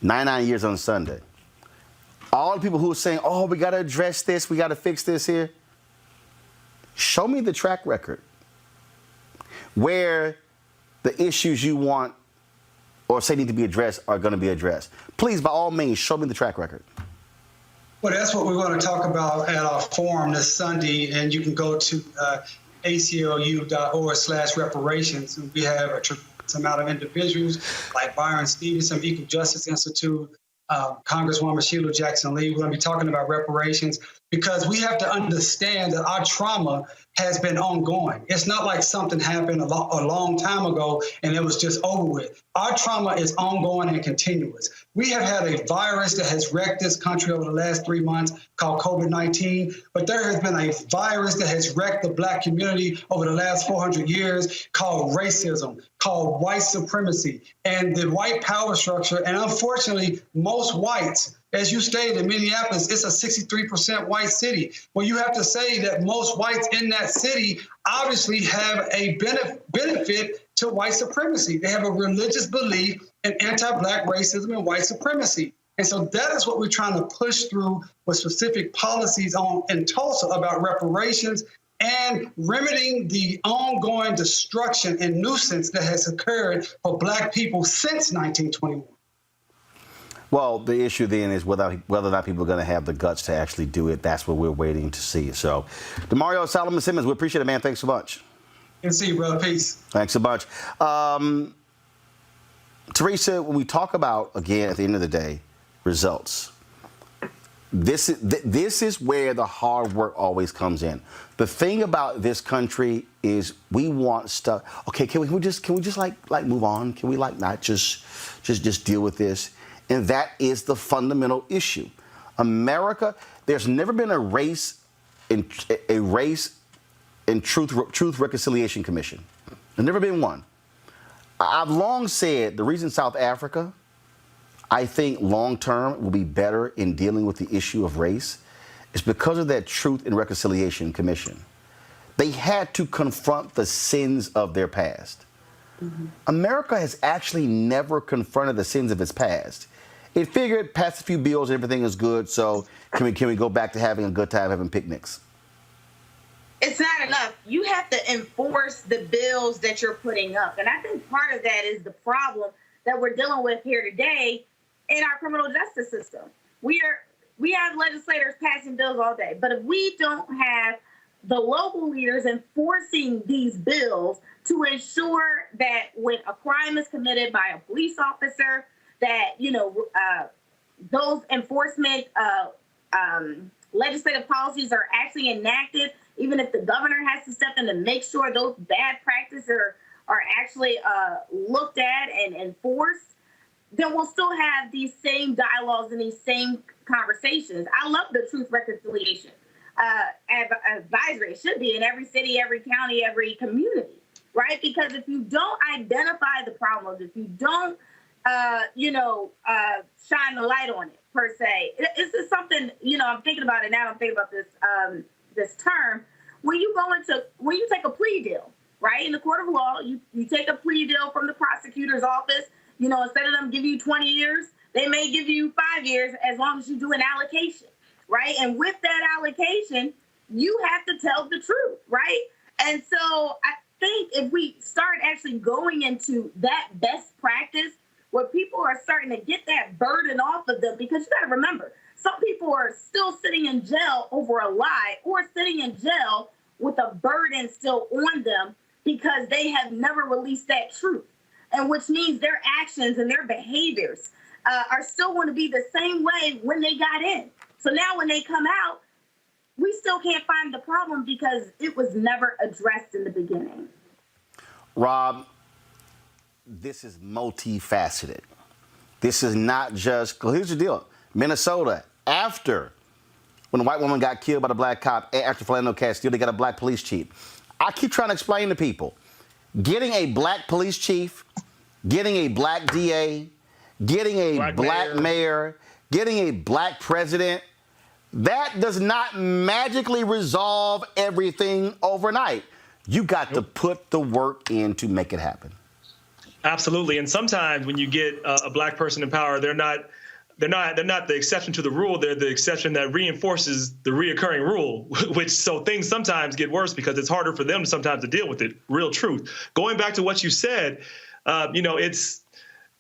99 years on Sunday, all the people who are saying, oh, we got to address this, we got to fix this here, show me the track record where the issues you want or say need to be addressed are going to be addressed. Please, by all means, show me the track record. Well, that's what we're going to talk about at our forum this Sunday, and you can go to aclu.org/reparations. We have a tremendous amount of individuals like Byron Stevenson, Equal Justice Institute, Congresswoman Sheila Jackson Lee. We're going to be talking about reparations because we have to understand that our trauma has been ongoing. It's not like something happened a long time ago and it was just over with. Our trauma is ongoing and continuous. We have had a virus that has wrecked this country over the last 3 months called COVID-19, but there has been a virus that has wrecked the Black community over the last 400 years called racism, called white supremacy, and the white power structure. And unfortunately, most whites, as you stated, in Minneapolis, it's a 63% white city. Well, you have to say that most whites in that city obviously have a benefit to white supremacy. They have a religious belief in anti-Black racism and white supremacy. And so that is what we're trying to push through with specific policies in Tulsa about reparations and remedying the ongoing destruction and nuisance that has occurred for Black people since 1921. Well, the issue then is whether or not people are going to have the guts to actually do it. That's what we're waiting to see. So, DeMario Solomon Simmons, we appreciate it, man. Thanks so much. Good to see you, brother. Peace. Thanks so much. Teresa, when we talk about, again, at the end of the day, results, this is where the hard work always comes in. The thing about this country is we want stuff. Okay, can we just like move on? Can we not just deal with this? And that is the fundamental issue. America, there's never been a race and truth reconciliation commission. There's never been one. I've long said the reason South Africa, I think long term will be better in dealing with the issue of race is because of that Truth and Reconciliation Commission. They had to confront the sins of their past. Mm-hmm. America has actually never confronted the sins of its past. It figured pass a few bills and everything is good, so can we go back to having a good time having picnics? It's not enough. You have to enforce the bills that you're putting up. And I think part of that is the problem that we're dealing with here today in our criminal justice system. We have legislators passing bills all day, but if we don't have the local leaders enforcing these bills to ensure that when a crime is committed by a police officer, that, those enforcement legislative policies are actually enacted, even if the governor has to step in to make sure those bad practices are actually looked at and enforced, then we'll still have these same dialogues and these same conversations. I love the Truth Reconciliation advisory. It should be in every city, every county, every community, right? Because if you don't identify the problems, if you don't shine the light on it per se. This is something, I'm thinking about it now. I'm thinking about this term. When you take a plea deal, right? In the court of law, you take a plea deal from the prosecutor's office, instead of them giving you 20 years, they may give you 5 years as long as you do an allocation, right? And with that allocation, you have to tell the truth, right? And so I think if we start actually going into that best practice, where people are starting to get that burden off of them, because you got to remember, some people are still sitting in jail over a lie or sitting in jail with a burden still on them because they have never released that truth. And which means their actions and their behaviors are still going to be the same way when they got in. So now when they come out, we still can't find the problem because it was never addressed in the beginning. Rob, this is multifaceted. This is not just, here's the deal. Minnesota, when a white woman got killed by the black cop, after Philando Castile, they got a black police chief. I keep trying to explain to people, getting a black police chief, getting a black DA, getting a black mayor, getting a black president, that does not magically resolve everything overnight. You got to put the work in to make it happen. Absolutely. And sometimes when you get a black person in power, they're not the exception to the rule. They're the exception that reinforces the reoccurring rule, so things sometimes get worse because it's harder for them sometimes to deal with it. Real truth. Going back to what you said,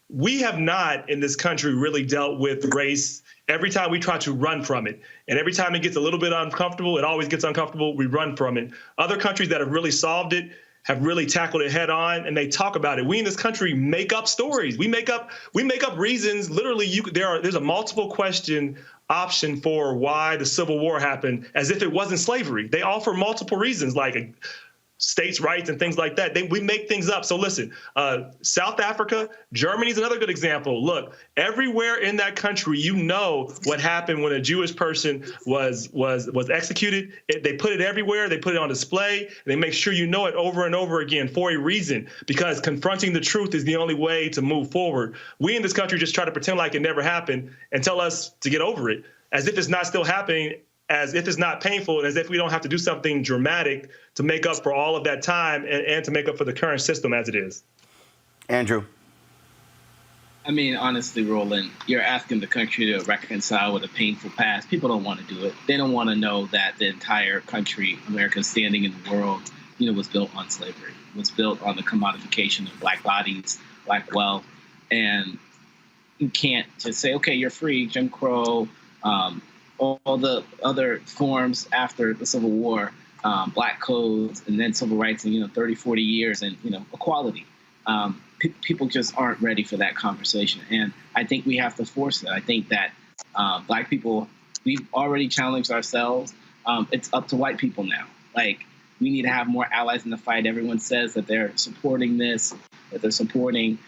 we have not in this country really dealt with race. Every time we try to run from it, and every time it gets a little bit uncomfortable, it always gets uncomfortable, we run from it. Other countries that have really solved it, have really tackled it head on, and they talk about it. We in this country make up stories. We make up reasons. Literally, there's a multiple question option for why the Civil War happened, as if it wasn't slavery. They offer multiple reasons, like states' rights and things like that. We make things up. So listen, South Africa, Germany is another good example. Look, everywhere in that country, you know what happened when a Jewish person was executed. They put it everywhere. They put it on display. And they make sure you know it over and over again for a reason, because confronting the truth is the only way to move forward. We in this country just try to pretend like it never happened and tell us to get over it, as if it's not still happening, as if it's not painful, and as if we don't have to do something dramatic to make up for all of that time and to make up for the current system as it is. Andrew. I mean, honestly, Roland, you're asking the country to reconcile with a painful past. People don't want to do it. They don't want to know that the entire country, America's standing in the world, was built on slavery, was built on the commodification of Black bodies, Black wealth. And you can't just say, okay, you're free, Jim Crow, all the other forms after the Civil War, Black codes, and then civil rights in 30, 40 years, and equality. People just aren't ready for that conversation, and I think we have to force it. I think that Black people, we've already challenged ourselves. It's up to white people now. Like, we need to have more allies in the fight. Everyone says that they're supporting this, that they're supporting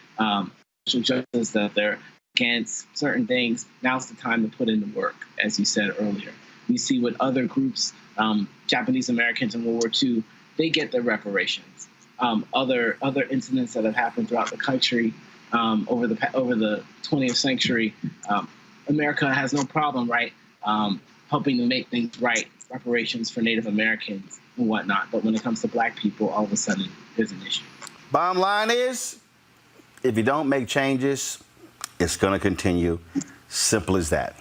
social justice, that they're against certain things. Now's the time to put in the work, as you said earlier. We see what other groups, Japanese Americans in World War II, they get their reparations. Other incidents that have happened throughout the country over the 20th century, America has no problem, right, helping to make things right, reparations for Native Americans and whatnot. But when it comes to Black people, all of a sudden, there's an issue. Bottom line is, if you don't make changes, it's going to continue. Simple as that.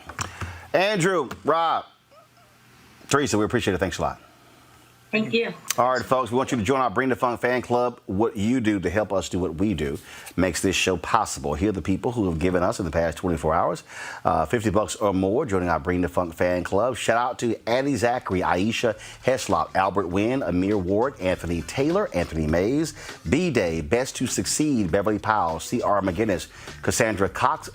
Andrew, Rob, Teresa, we appreciate it. Thanks a lot. Thank you. All right, folks, we want you to join our Bring the Funk fan club. What you do to help us do what we do makes this show possible. Here are the people who have given us in the past 24 hours $50 or more joining our Bring the Funk fan club. Shout out to Addie Zachary, Aisha Heslop, Albert Wynn, Amir Ward, Anthony Taylor, Anthony Mays, B-Day, Best to Succeed, Beverly Powell, C.R. McGinnis, Cassandra Cox,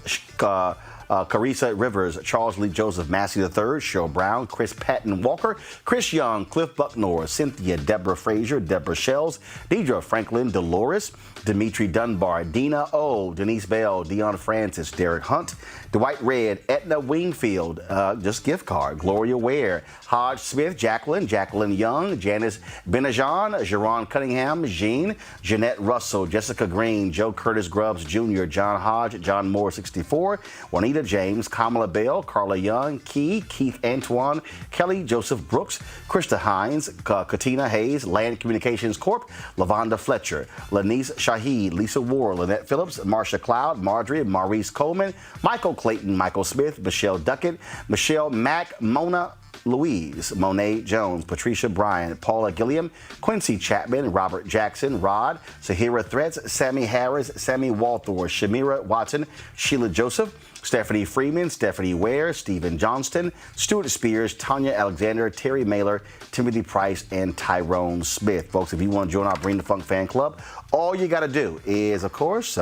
Carissa Rivers, Charles Lee Joseph, Massey III, Cheryl Brown, Chris Patton Walker, Chris Young, Cliff Bucknor, Cynthia, Deborah Frazier, Deborah Shells, Deidre Franklin, Dolores, Dimitri Dunbar, Dina O, Denise Bell, Dion Francis, Derek Hunt, Dwight Red, Etna Wingfield, just gift card, Gloria Ware, Hodge Smith, Jacqueline Young, Janice Benajan, Jerron Cunningham, Jean, Jeanette Russell, Jessica Green, Joe Curtis Grubbs Jr., John Hodge, John Moore 64, Juanita James, Kamala Bell, Carla Young, Keith Antoine, Kelly Joseph Brooks, Krista Hines, Katina Hayes, Land Communications Corp., Lavonda Fletcher, Lanice Shahid, Lisa Ward, Lynette Phillips, Marsha Cloud, Marjorie, Maurice Coleman, Michael Clayton, Michael Smith, Michelle Duckett, Michelle Mack, Mona Louise, Monet Jones, Patricia Bryant, Paula Gilliam, Quincy Chapman, Robert Jackson, Rod, Sahira Threats, Sammy Harris, Sammy Walthor, Shamira Watson, Sheila Joseph, Stephanie Freeman, Stephanie Ware, Stephen Johnston, Stuart Spears, Tanya Alexander, Terry Mailer, Timothy Price, and Tyrone Smith. Folks, if you want to join our Bring the Funk fan club, all you got to do is, of course,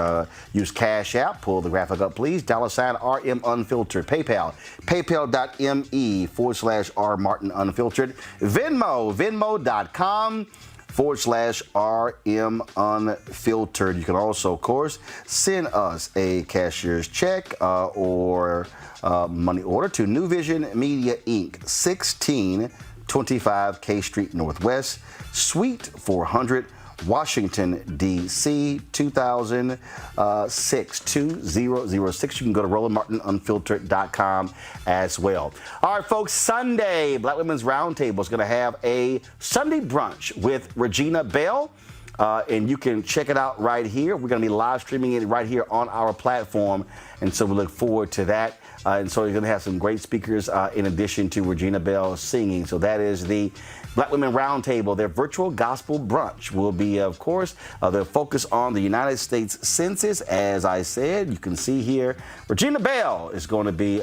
use Cash App. Pull the graphic up, please. $RM Unfiltered. PayPal. PayPal.me/R Martin Unfiltered. Venmo. Venmo.com/RM Unfiltered. You can also, of course, send us a cashier's check or money order to New Vision Media, Inc., 1625 K Street Northwest, Suite 400, Washington, D.C., 2006. You can go to RolandMartinUnfiltered.com as well. All right, folks, Sunday, Black Women's Roundtable is going to have a Sunday brunch with Regina Bell. And you can check it out right here. We're going to be live streaming it right here on our platform. And so we look forward to that. And so you're going to have some great speakers in addition to Regina Bell singing. So that is the Black Women Roundtable. Their virtual gospel brunch will be, of course, the focus on the United States Census. As I said, you can see here, Regina Bell is going to be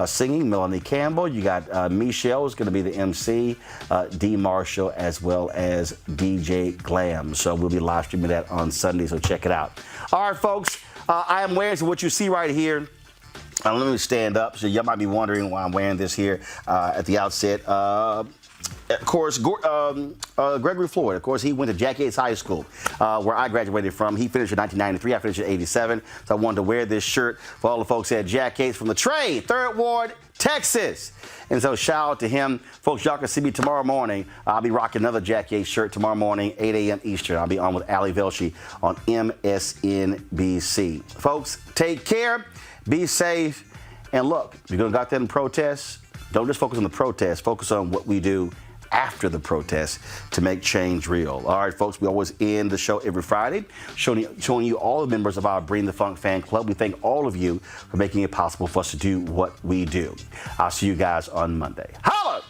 singing. Melanie Campbell. You got Michelle is going to be the MC. D. Marshall, as well as DJ Glenn. Lamb. So we'll be live streaming that on Sunday, so check it out. All right, folks, I am wearing, so what you see right here, let me stand up. So y'all might be wondering why I'm wearing this here at the outset. Of course, Gregory Floyd, of course, he went to Jack Yates High School, where I graduated from. He finished in 1993. I finished in 87. So I wanted to wear this shirt for all the folks at Jack Yates from the Trade, 3rd Ward, Texas. And so shout out to him. Folks, y'all can see me tomorrow morning. I'll be rocking another Jack Yates shirt tomorrow morning, 8 a.m. Eastern. I'll be on with Ali Velshi on MSNBC. Folks, take care. Be safe. And look, if you're going to go out there and protest, don't just focus on the protest. Focus on what we do after the protest to make change real. All right, folks, we always end the show every Friday, showing you all the members of our Bring the Funk fan club. We thank all of you for making it possible for us to do what we do. I'll see you guys on Monday. Holla!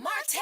Martin!